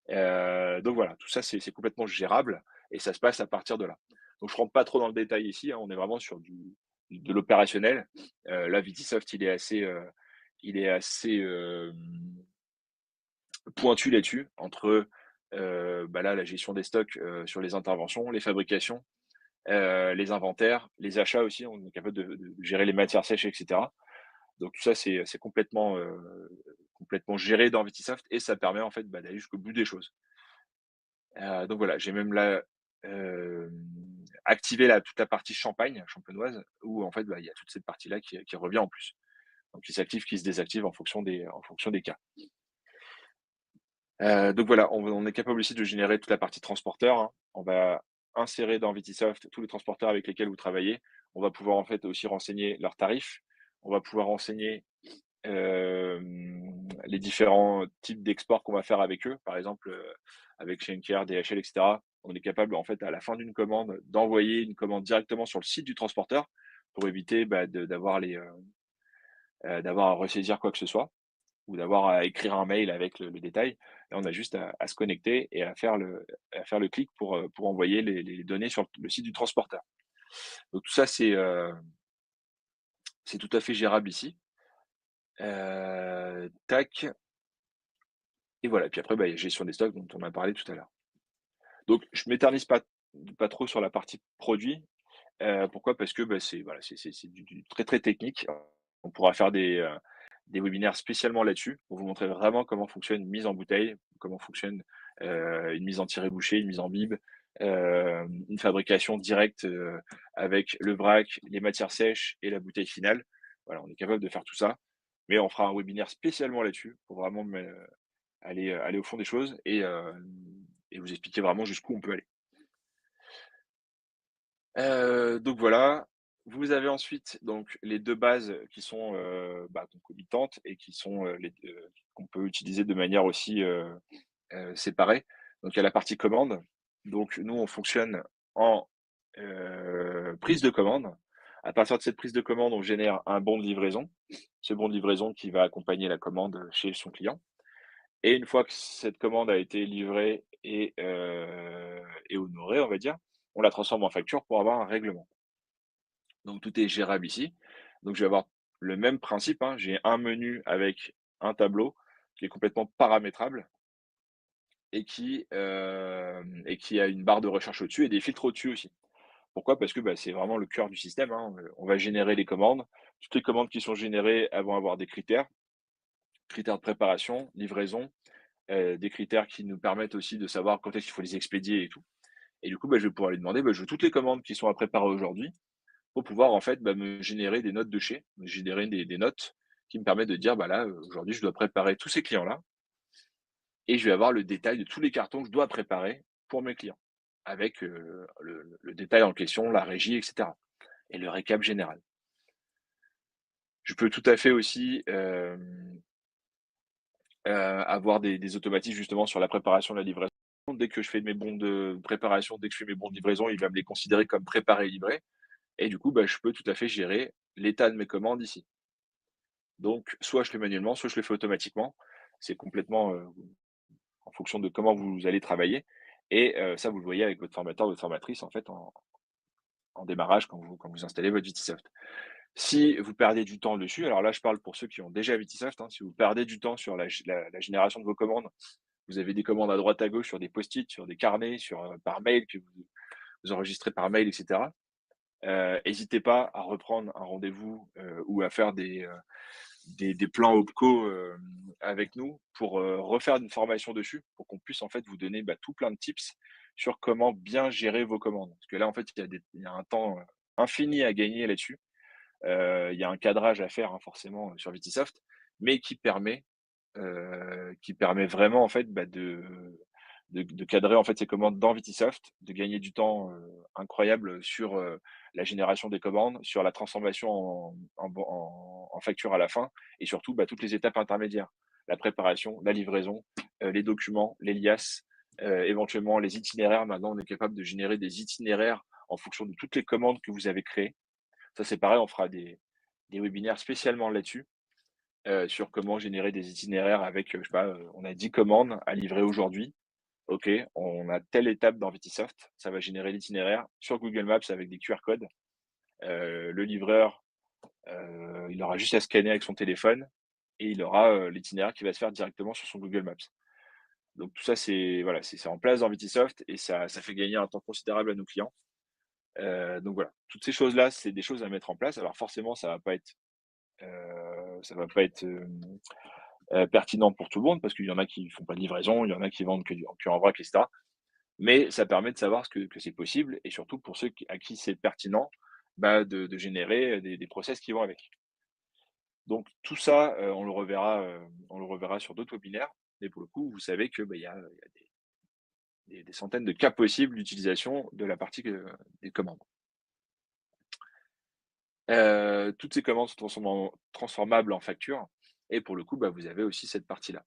Donc voilà, tout ça, c'est complètement gérable et ça se passe à partir de là. Donc je rentre pas trop dans le détail ici, hein, on est vraiment sur de l'opérationnel. Là, Vitisoft, il est assez, pointu là-dessus, entre, bah, là, la gestion des stocks, sur les interventions, les fabrications, les inventaires, les achats aussi. On est capable de gérer les matières sèches et cetera. Donc tout ça, c'est complètement géré dans Vitisoft et ça permet en fait, bah, d'aller jusqu'au bout des choses. Donc voilà, j'ai même là, activé toute la partie champagne, champenoise, où en fait, bah, il y a toute cette partie-là qui revient en plus. Donc qui s'active, qui se désactive en fonction des cas. Donc voilà, on est capable aussi de générer toute la partie transporteur, hein. On va insérer dans Vitisoft tous les transporteurs avec lesquels vous travaillez. On va pouvoir en fait aussi renseigner leurs tarifs. On va pouvoir renseigner, les différents types d'exports qu'on va faire avec eux. Par exemple, avec Schenker, DHL et cetera. On est capable en fait à la fin d'une commande, d'envoyer une commande directement sur le site du transporteur pour éviter, bah, d'avoir à ressaisir quoi que ce soit ou d'avoir à écrire un mail avec le détail. Là, on a juste à se connecter et à faire le clic pour envoyer les données sur le site du transporteur. Donc tout ça, c'est tout à fait gérable ici. Tac, et voilà. Puis après, bah, il y a gestion des stocks dont on a parlé tout à l'heure. Donc je m'éternise pas trop sur la partie produit. Pourquoi? Parce que, bah, c'est voilà, c'est du très, très technique. On pourra faire des webinaires spécialement là-dessus, pour vous montrer vraiment comment fonctionne une mise en bouteille, comment fonctionne, une mise en tiré-bouchée, une mise en bib, une fabrication directe, avec le vrac, les matières sèches et la bouteille finale. Voilà, on est capable de faire tout ça, mais on fera un webinaire spécialement là-dessus pour vraiment aller au fond des choses et vous expliquer vraiment jusqu'où on peut aller. Donc voilà, vous avez ensuite donc les 2 bases qui sont, bah, concomitantes et qui sont, qu'on peut utiliser de manière aussi, séparée. Donc il y a la partie commande. Donc nous, on fonctionne en, prise de commande. À partir de cette prise de commande, on génère un bon de livraison. Ce bon de livraison qui va accompagner la commande chez son client et une fois que cette commande a été livrée et honorée, on va dire, on la transforme en facture pour avoir un règlement. Donc tout est gérable ici. Donc je vais avoir le même principe, hein. J'ai un menu avec un tableau qui est complètement paramétrable et qui a une barre de recherche au-dessus et des filtres au-dessus aussi. Pourquoi? Parce que, bah, c'est vraiment le cœur du système, hein. On va générer les commandes. Toutes les commandes qui sont générées, elles vont avoir des critères, critères de préparation, livraison, des critères qui nous permettent aussi de savoir quand est-ce qu'il faut les expédier et tout. Et du coup, bah, je vais pouvoir lui demander, bah, je veux toutes les commandes qui sont à préparer aujourd'hui pour pouvoir en fait, bah, me générer des notes de chez, me générer des notes qui me permettent de dire: «Bah, là, aujourd'hui, je dois préparer tous ces clients-là» et je vais avoir le détail de tous les cartons que je dois préparer pour mes clients avec, le détail en question, la régie et cetera et le récap général. Je peux tout à fait aussi, avoir des automatismes justement sur la préparation de la livraison. Dès que je fais mes bons de préparation, dès que je fais mes bons de livraison, il va me les considérer comme préparés et livrés et du coup, bah, je peux tout à fait gérer l'état de mes commandes ici. Donc soit je le fais manuellement, soit je le fais automatiquement. C'est complètement, en fonction de comment vous allez travailler et ça, vous le voyez avec votre formateur, votre formatrice, en fait, en démarrage quand vous installez votre Vitisoft. Si vous perdez du temps dessus, alors là, je parle pour ceux qui ont déjà Vitisoft, hein, si vous perdez du temps sur la génération de vos commandes, vous avez des commandes à droite à gauche sur des post-it, sur des carnets, par mail que vous enregistrez par mail et cetera. Hésitez pas à reprendre un rendez-vous, ou à faire des plans OPCO, avec nous pour, refaire une formation dessus, pour qu'on puisse en fait vous donner, bah, tout plein de tips sur comment bien gérer vos commandes. Parce que là, en fait, il y a un temps, infini à gagner là-dessus. Il y a un cadrage à faire, hein, forcément, sur Vitisoft, mais qui permet, qui permet vraiment en fait, de cadrer en fait ces commandes dans Vitisoft, de gagner du temps, incroyable sur, la génération des commandes, sur la transformation en facture à la fin et surtout, toutes les étapes intermédiaires. La préparation, la livraison, les documents, les liasses, éventuellement les itinéraires. Maintenant, on est capable de générer des itinéraires en fonction de toutes les commandes que vous avez créées. Ça, c'est pareil, on fera des webinaires spécialement là-dessus, sur comment générer des itinéraires avec, je sais pas, on a 10 commandes à livrer aujourd'hui. OK, on a telle étape dans Vitisoft, ça va générer l'itinéraire sur Google Maps avec des QR codes. Le livreur, il aura juste à scanner avec son téléphone et il aura, l'itinéraire qui va se faire directement sur son Google Maps. Donc tout ça, c'est voilà, c'est en place dans Vitisoft et ça fait gagner un temps considérable à nos clients. Donc voilà, toutes ces choses-là, c'est des choses à mettre en place. Alors forcément, ça va pas être, pertinent pour tout le monde parce qu'il y en a qui font pas de livraison, il y en a qui vendent que en vrac et cetera. Mais ça permet de savoir ce que c'est possible et surtout pour ceux à qui c'est pertinent, de générer, des process qui vont avec. Donc tout ça, on le reverra sur d'autres webinaires, mais pour le coup, vous savez que, il y a des centaines de cas possibles d'utilisation de la partie, des commandes. Toutes ces commandes sont transformables en factures et pour le coup, vous avez aussi cette partie-là.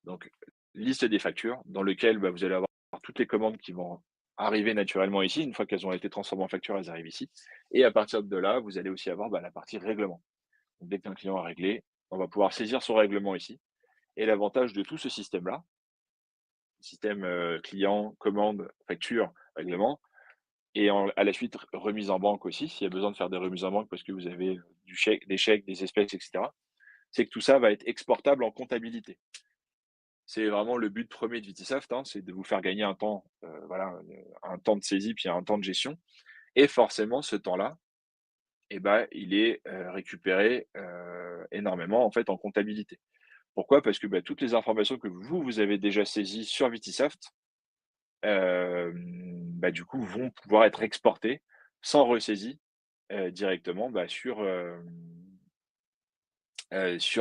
Donc, liste des factures dans lequel, vous allez avoir toutes les commandes qui vont arriver naturellement ici. Une fois qu'elles ont été transformées en facture, elles arrivent ici et à partir de là, vous allez aussi avoir, la partie règlement. Donc dès qu'un client a réglé, on va pouvoir saisir son règlement ici et l'avantage de tout ce système-là, système, client, commande, facture, règlement et à la suite remise en banque aussi, s'il y a besoin de faire des remises en banque parce que vous avez, des chèques, des espèces et cetera, c'est que tout ça va être exportable en comptabilité. C'est vraiment le but premier de Vitisoft, hein, c'est de vous faire gagner un temps, un temps de saisie, puis un temps de gestion et forcément ce temps-là, il est, récupéré, énormément en fait en comptabilité. Pourquoi? Parce que, toutes les informations que vous avez déjà saisies sur Vitisoft, du coup vont pouvoir être exportées sans ressaisie, directement, sur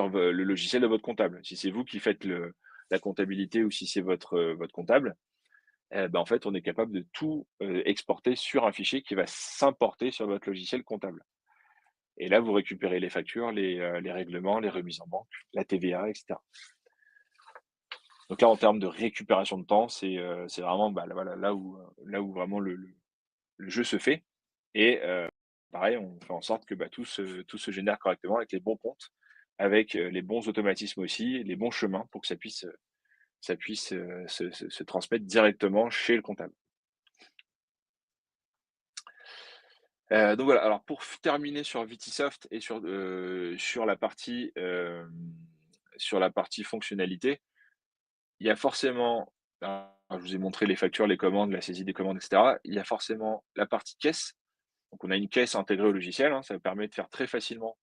le logiciel de votre comptable. Si c'est vous qui faites la comptabilité ou si c'est votre comptable, en fait, on est capable de tout, exporter sur un fichier qui va s'importer sur votre logiciel comptable et là, vous récupérez les factures, les règlements, les remises en banque, la TVA et cetera. Donc là, en termes de récupération de temps, c'est vraiment, là où vraiment le jeu se fait et pareil, on fait en sorte que, tout se génère correctement avec les bons comptes, avec, les bons automatismes aussi, les bons chemins pour que ça puisse, se transmettre directement chez le comptable. Donc voilà, alors pour terminer sur Vitisoft et sur la partie fonctionnalité, il y a forcément je vous ai montré les factures, les commandes, la saisie des commandes et cetera. Il y a forcément la partie caisse. Donc on a une caisse intégrée au logiciel, hein, ça permet de faire très facilement,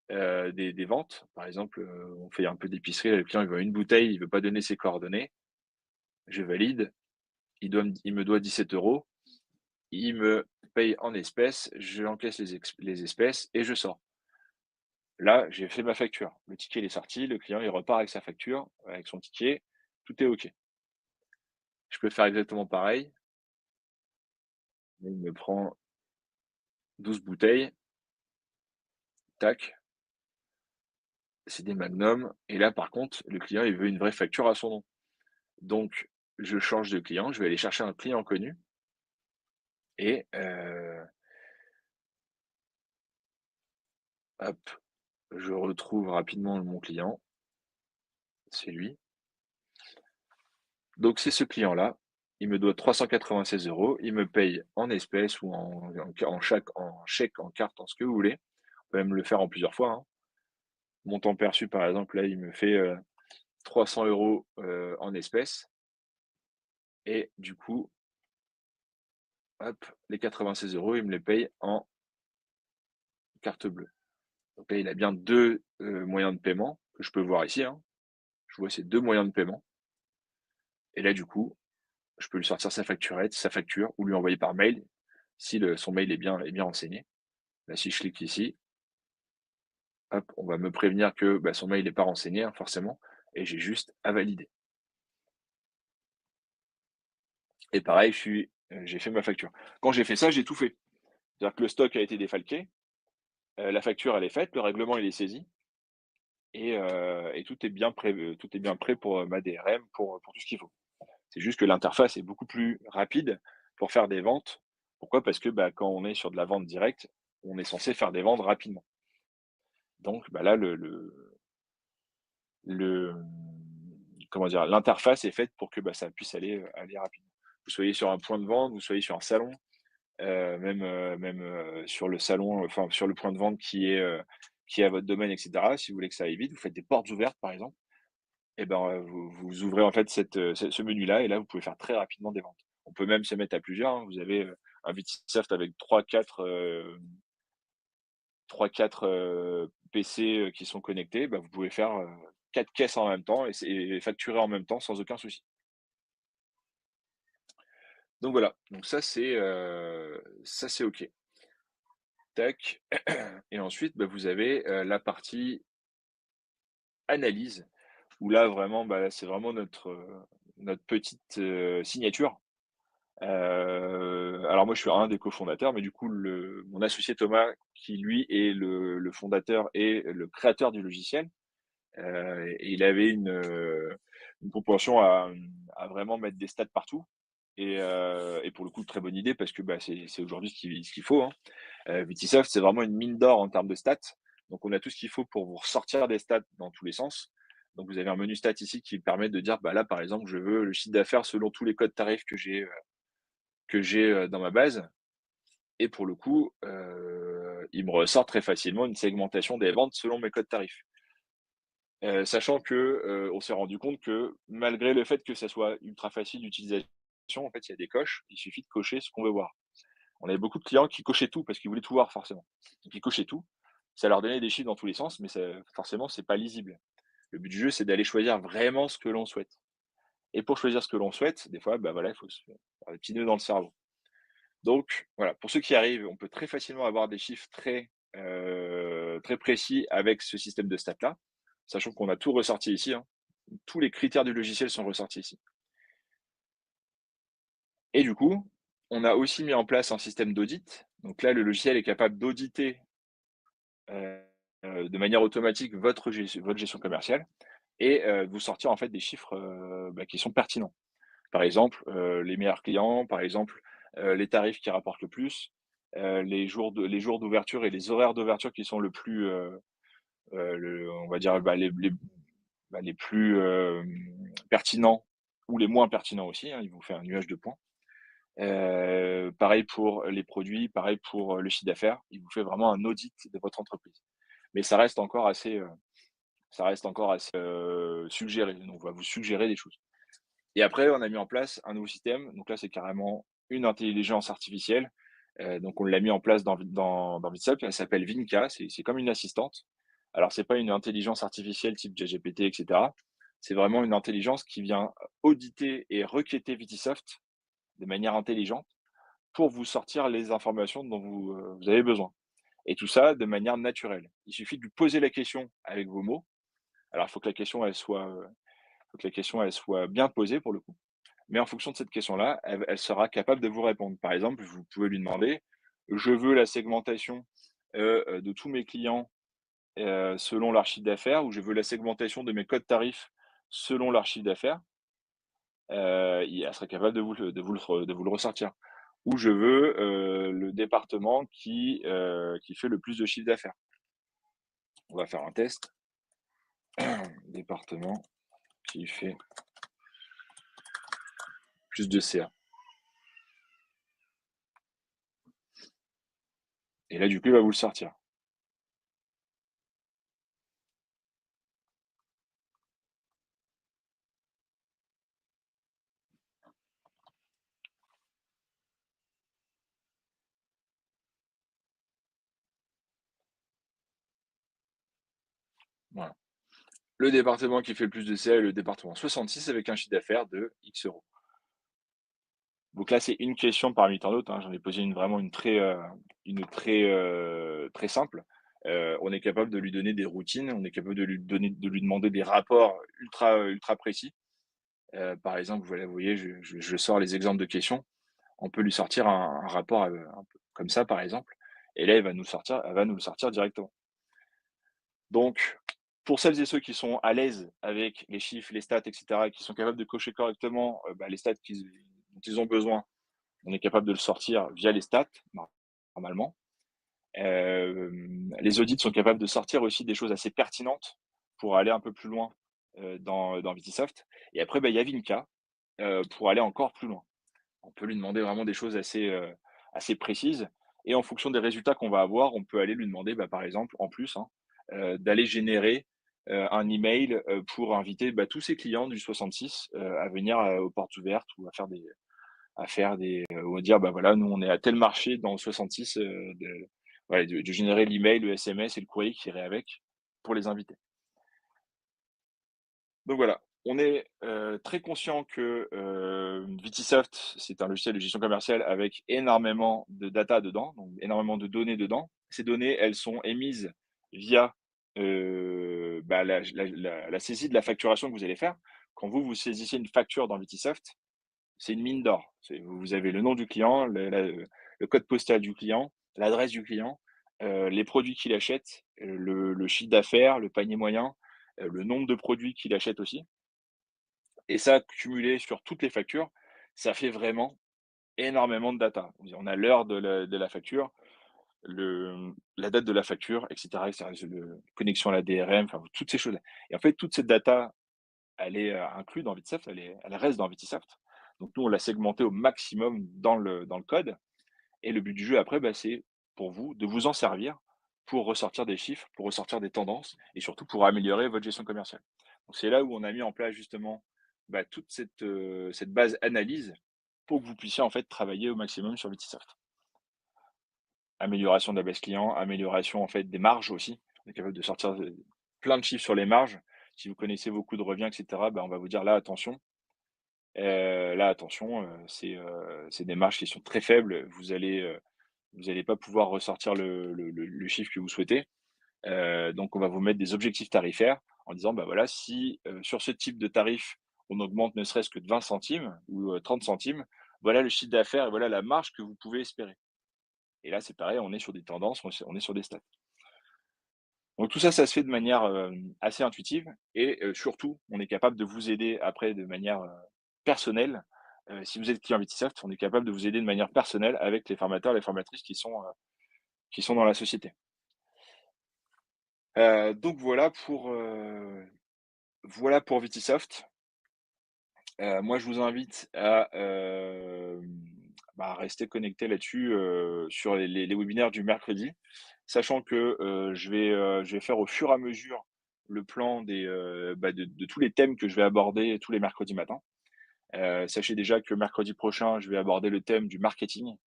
des ventes. Par exemple, on fait un peu d'épicerie, le client il veut une bouteille, il veut pas donner ses coordonnées. Je valide, il me doit 17 €. Il me paye en espèces, je encaisse les espèces et je sors. Là, j'ai fait ma facture. Le ticket, il est sorti, le client, il repart avec sa facture, avec son ticket, tout est OK. Je peux faire exactement pareil. Il me prend 12 bouteilles, tac, c'est des Magnum et là, par contre, le client, il veut une vraie facture à son nom. Donc je change de client, je vais aller chercher un client connu et hop, je retrouve rapidement mon client, c'est lui. Donc c'est ce client-là, il me doit 396 €, il me paye en espèces ou en chèque, en carte, en ce que vous voulez. On peut même le faire en plusieurs fois, hein. Montant perçu, par exemple, là, il me fait, 300 € en espèces et du coup, hop, les 96 €, il me les paye en carte bleue. Donc là, il a bien 2 moyens de paiement que je peux voir ici, hein. Je vois ces 2 moyens de paiement et là, du coup, je peux lui sortir sa facture ou lui envoyer par mail si son mail est bien renseigné. Là, si je clique ici, hop, on va me prévenir que, son mail n'est pas renseigné, hein, forcément et j'ai juste à valider. Et pareil, j'ai fait ma facture. Quand j'ai fait ça, j'ai tout fait. C'est-à-dire que le stock a été défalqué, la facture elle est faite, le règlement il est saisi et tout est bien prêt pour, ma DRM, pour tout ce qu'il faut. C'est juste que l'interface est beaucoup plus rapide pour faire des ventes. Pourquoi? Parce que, bah, quand on est sur de la vente directe, on est censé faire des ventes rapidement. Donc, bah, là, comment dire? L'interface est faite pour que, bah, ça puisse aller rapidement. Vous soyez sur un point de vente, vous soyez sur un salon, sur le salon, enfin, sur le point de vente qui est à votre domaine et cetera. Si vous voulez que ça aille vite, vous faites des portes ouvertes, par exemple et ben, vous ouvrez, en fait, ce menu-là et là, vous pouvez faire très rapidement des ventes. On peut même se mettre à plusieurs, hein. Vous avez, un Vitisoft avec 3-4 PC, qui sont connectés, bah, vous pouvez faire, 4 caisses en même temps et facturer en même temps sans aucun souci. Donc voilà, donc ça c'est OK. Tac et ensuite, bah, vous avez, la partie analyse où là vraiment, bah, c'est vraiment notre petite, signature. Alors moi je suis un des cofondateurs, mais du coup mon associé Thomas qui lui est le fondateur et le créateur du logiciel, et il avait une propension à vraiment mettre des stats partout et pour le coup très bonne idée parce que, bah, c'est aujourd'hui ce qu'il faut, hein. Vitisoft, c'est vraiment une mine d'or en termes de stats. Donc, on a tout ce qu'il faut pour vous ressortir des stats dans tous les sens. Donc, vous avez un menu stats ici qui permet de dire, bah là, par exemple, je veux le chiffre d'affaires selon tous les codes tarifs que j'ai dans ma base. Et pour le coup, il me ressort très facilement une segmentation des ventes selon mes codes tarifs. Sachant que on s'est rendu compte que malgré le fait que ça soit ultra facile d'utilisation, en fait, il y a des coches. Il suffit de cocher ce qu'on veut voir. On avait beaucoup de clients qui cochaient tout parce qu'ils voulaient tout voir forcément. Donc ils cochaient tout. Ça leur donnait des chiffres dans tous les sens, mais forcément, c'est pas lisible. Le but du jeu, c'est d'aller choisir vraiment ce que l'on souhaite. Et pour choisir ce que l'on souhaite, des fois, bah voilà, il faut se faire des petits nœuds dans le cerveau. Donc voilà, pour ceux qui arrivent, on peut très facilement avoir des chiffres très précis avec ce système de stats-là, sachant qu'on a tout ressorti ici, hein. Tous les critères du logiciel sont ressortis ici. Et du coup, on a aussi mis en place un système d'audit. Donc là, le logiciel est capable d'auditer heu de manière automatique votre gestion commerciale et vous sortir en fait des chiffres, bah, qui sont pertinents. Par exemple, les meilleurs clients, par exemple, les tarifs qui rapportent le plus, les jours d'ouverture et les horaires d'ouverture qui sont on va dire, bah, les plus, pertinents ou les moins pertinents aussi, hein, il vous fait un nuage de points. Pareil pour les produits, pareil pour, le chiffre d'affaires, il vous fait vraiment un audit de votre entreprise. Mais ça reste encore assez suggéré, donc on va vous suggérer des choses. Et après, on a mis en place un nouveau système, donc là, c'est carrément une intelligence artificielle, donc on l'a mis en place dans Vitsap, elle s'appelle Vinka, c'est comme une assistante. Alors c'est pas une intelligence artificielle type ChatGPT et cetera. C'est vraiment une intelligence qui vient auditer et requêter Vitisoft de manière intelligente pour vous sortir les informations dont vous avez besoin et tout ça de manière naturelle. Il suffit de lui poser la question avec vos mots. Alors, il faut que la question, elle soit bien posée pour le coup. Mais en fonction de cette question-là, elle sera capable de vous répondre. Par exemple, vous pouvez lui demander: «Je veux la segmentation, de tous mes clients, selon leur chiffre d'affaires» ou «Je veux la segmentation de mes codes tarifs selon leur chiffre d'affaires». Elle serait capable de vous le ressortir. Ou «Je veux, le département qui fait le plus de chiffre d'affaires». On va faire un test. Département qui fait plus de CA. Et là, du coup, il va vous le sortir. Voilà. Le département qui fait le plus de CA est le département 66 avec un chiffre d'affaires de X euros. Donc là, c'est une question parmi tant d'autres, hein. J'en ai posé vraiment très simple. On est capable de lui donner des routines, on est capable de lui demander des rapports ultra précis. Par exemple, voilà, vous voyez, je sors les exemples de questions. On peut lui sortir un rapport, un peu comme ça, par exemple, et là, elle va nous le sortir directement. Donc, pour celles et ceux qui sont à l'aise avec les chiffres, les stats, et cetera, et qui sont capables de cocher correctement, les stats dont ils ont besoin, on est capable de le sortir via les stats, normalement. Les audits sont capables de sortir aussi des choses assez pertinentes pour aller un peu plus loin, dans Vitisoft, et après, il y a Vinka, pour aller encore plus loin. On peut lui demander vraiment des choses assez précises, et en fonction des résultats qu'on va avoir, on peut aller lui demander, par exemple, en plus, hein, d'aller générer, un email, pour inviter, tous ses clients du 66, à venir, aux portes ouvertes, ou ou à dire: voilà, nous on est à tel marché dans le 66, de générer l'email, le SMS et le courrier qui irait avec, pour les inviter. Donc voilà, on est, très conscient que, Vitisoft, c'est un logiciel de gestion commerciale avec énormément de data dedans, donc énormément de données dedans. Ces données, elles sont émises via, la saisie de la facturation que vous allez faire. Quand vous saisissez une facture dans Vitisoft, c'est une mine d'or. Vous avez le nom du client, le code postal du client, l'adresse du client, les produits qu'il achète, le chiffre d'affaires, le panier moyen, le nombre de produits qu'il achète aussi, et ça, cumulé sur toutes les factures, ça fait vraiment énormément de data. On a l'heure de la facture, la date de la facture, et cetera, connexion à la DRM, enfin toutes ces choses-là, et en fait, toute cette data, elle est, inclue dans Vitsoft, elle reste dans Vitisoft. Donc nous, on l'a segmenté au maximum dans le code, et le but du jeu après, c'est pour vous de vous en servir pour ressortir des chiffres, pour ressortir des tendances, et surtout pour améliorer votre gestion commerciale. Donc c'est là où on a mis en place justement, toute cette base analyse pour que vous puissiez en fait travailler au maximum sur Vitisoft. Amélioration de la base client, amélioration en fait des marges aussi. On est capable de sortir, plein de chiffres sur les marges. Si vous connaissez vos coûts de revient, et cetera, on va vous dire: là attention, c'est des marges qui sont très faibles. Vous allez pas pouvoir ressortir le chiffre que vous souhaitez. Donc on va vous mettre des objectifs tarifaires en disant: voilà, si, sur ce type de tarif, on augmente ne serait-ce que de 20 centimes ou, 30 centimes, voilà le chiffre d'affaires et voilà la marge que vous pouvez espérer. Et là, c'est pareil, on est sur des tendances, on est sur des stats. Donc tout ça, ça se fait de manière, assez intuitive, et surtout, on est capable de vous aider après de manière, personnelle. Si vous êtes client Vitisoft, on est capable de vous aider de manière personnelle avec les formateurs, les formatrices qui sont dans la société. Donc voilà pour Vitisoft. Moi, je vous invite à, rester connecté là-dessus, sur les webinaires du mercredi, sachant que, je vais faire au fur et à mesure le plan de tous les thèmes que je vais aborder tous les mercredis matins. Sachez déjà que mercredi prochain, je vais aborder le thème du marketing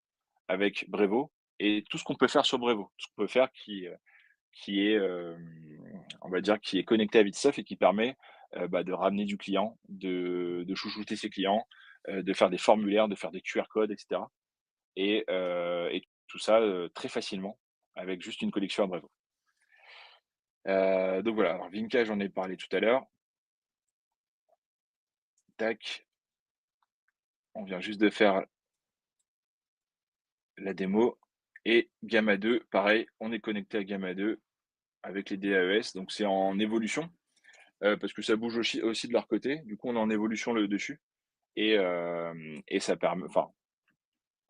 avec Brevo, et tout ce qu'on peut faire sur Brevo. Tout ce qu'on peut faire qui est, on va dire, qui est connecté à Vitsoft et qui permet, de ramener du client, de chouchouter ses clients, de faire des formulaires, de faire des QR codes, et cetera, et tout ça, très facilement avec juste une connexion à Brevo. Donc voilà, alors Vinka, j'en ai parlé tout à l'heure. Tac, on vient juste de faire la démo, et Gamma 2, pareil, on est connecté à Gamma 2 avec les DAES, donc c'est en évolution, parce que ça bouge aussi de leur côté. Du coup, on est en évolution le dessus, et ça permet, enfin,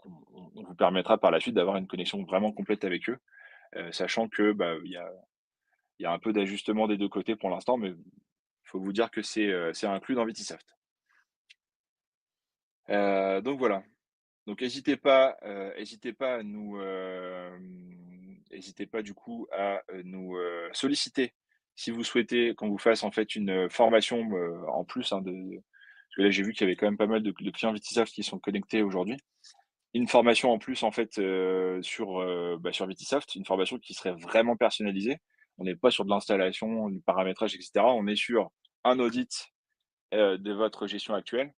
on vous permettra par la suite d'avoir une connexion vraiment complète avec eux, sachant que, il y a un peu d'ajustement des 2 côtés pour l'instant, mais il faut vous dire que c'est inclus dans Vitisoft. Donc voilà. Donc hésitez pas à nous, hésitez pas du coup à, nous, solliciter si vous souhaitez qu'on vous fasse en fait une, formation, en plus, hein, parce que là j'ai vu qu'il y avait quand même pas mal de clients Vitisoft qui sont connectés aujourd'hui. Une formation en plus en fait, sur Vitisoft, une formation qui serait vraiment personnalisée. On n'est pas sur de l'installation, du paramétrage, et cetera. On est sur un audit, de votre gestion actuelle,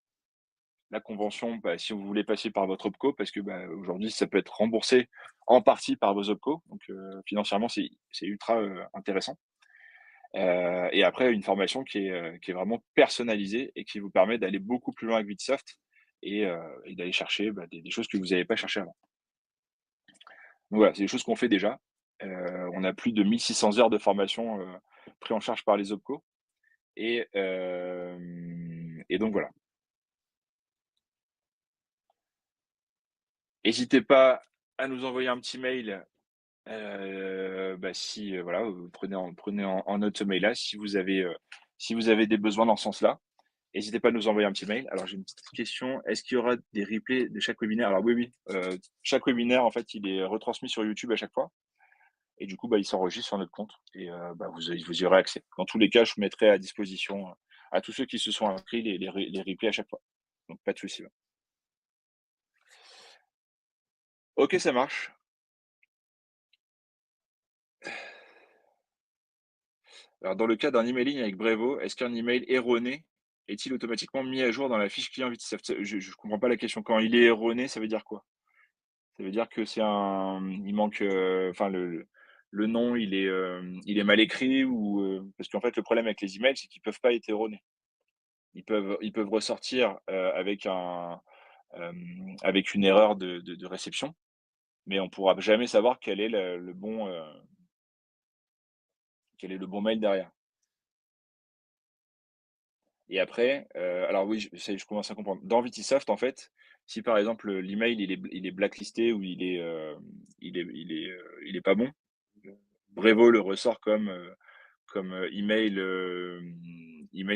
la convention, bah, si vous voulez passer par votre OPCO parce que, bah, aujourd'hui, ça peut être remboursé en partie par vos OPCO, donc financièrement, c'est ultra, intéressant. Et après une formation qui est vraiment personnalisée et qui vous permet d'aller beaucoup plus loin avec Vitsoft et d'aller chercher, bah, des choses que vous n'avez pas cherché avant. Donc voilà, c'est des choses qu'on fait déjà. On a plus de 1 600 heures de formation, pris en charge par les OPCO et donc voilà. N'hésitez pas à nous envoyer un petit mail, bah, si, voilà, vous prenez en note ce mail-là si vous avez des besoins dans ce sens-là. N'hésitez pas à nous envoyer un petit mail. Alors j'ai une petite question, est-ce qu'il y aura des replays de chaque webinaire? Alors oui, oui, chaque webinaire en fait, il est retransmis sur YouTube à chaque fois et du coup, bah, il s'enregistre sur notre compte et bah, vous y aurez accès. Dans tous les cas, je mettrai à disposition, à tous ceux qui se sont inscrits les replays à chaque fois. Donc pas de souci, ouais. OK, ça marche. Alors dans le cas d'un emailing avec Brevo, est-ce qu'un email erroné est-il automatiquement mis à jour dans la fiche client Vitsoft? Je comprends pas la question. Quand il est erroné, ça veut dire quoi? Ça veut dire que il manque, enfin le nom il est mal écrit ou, parce qu'en fait le problème avec les emails, c'est qu'ils peuvent pas être erronés. Ils peuvent ressortir, avec une erreur de réception, mais on pourra jamais savoir quel est le bon mail derrière. Et après, alors oui, je commence à comprendre. Dans Vitisoft, en fait, si par exemple, l'email il est blacklisté ou il est pas bon, Brevo le ressort comme email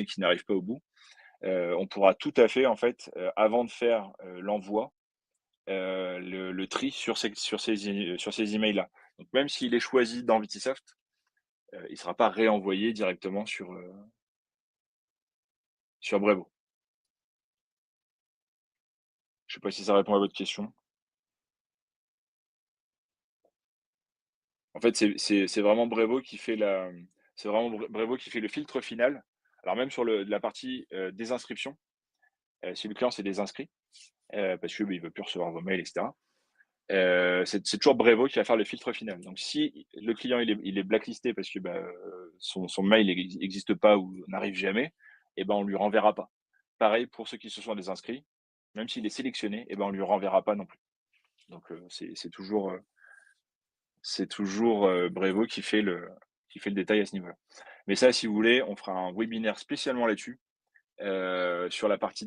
qui n'arrive pas au bout. On pourra tout à fait en fait, avant de faire, l'envoi, le tri sur ces emails-là. Donc même s'il est choisi dans Vitisoft, il ne sera pas réenvoyé directement sur Brevo. Je sais pas si ça répond à votre question. En fait, c'est vraiment Brevo qui fait le filtre final. Alors même sur la partie, des inscriptions, si le client s'est désinscrit, parce que, beh, il veut plus recevoir vos mails et cetera, c'est toujours Brevo qui va faire le filtre final. Donc si le client il est blacklisté parce que, bah, son mail existe pas ou n'arrive jamais, et ben, on lui renverra pas. Pareil pour ceux qui se sont désinscrits, même s'il est sélectionné, et ben, on lui renverra pas non plus. Donc c'est toujours, Brevo qui fait le détail à ce niveau-là. Mais ça, si vous voulez, on fera un webinaire spécialement là-dessus, sur la partie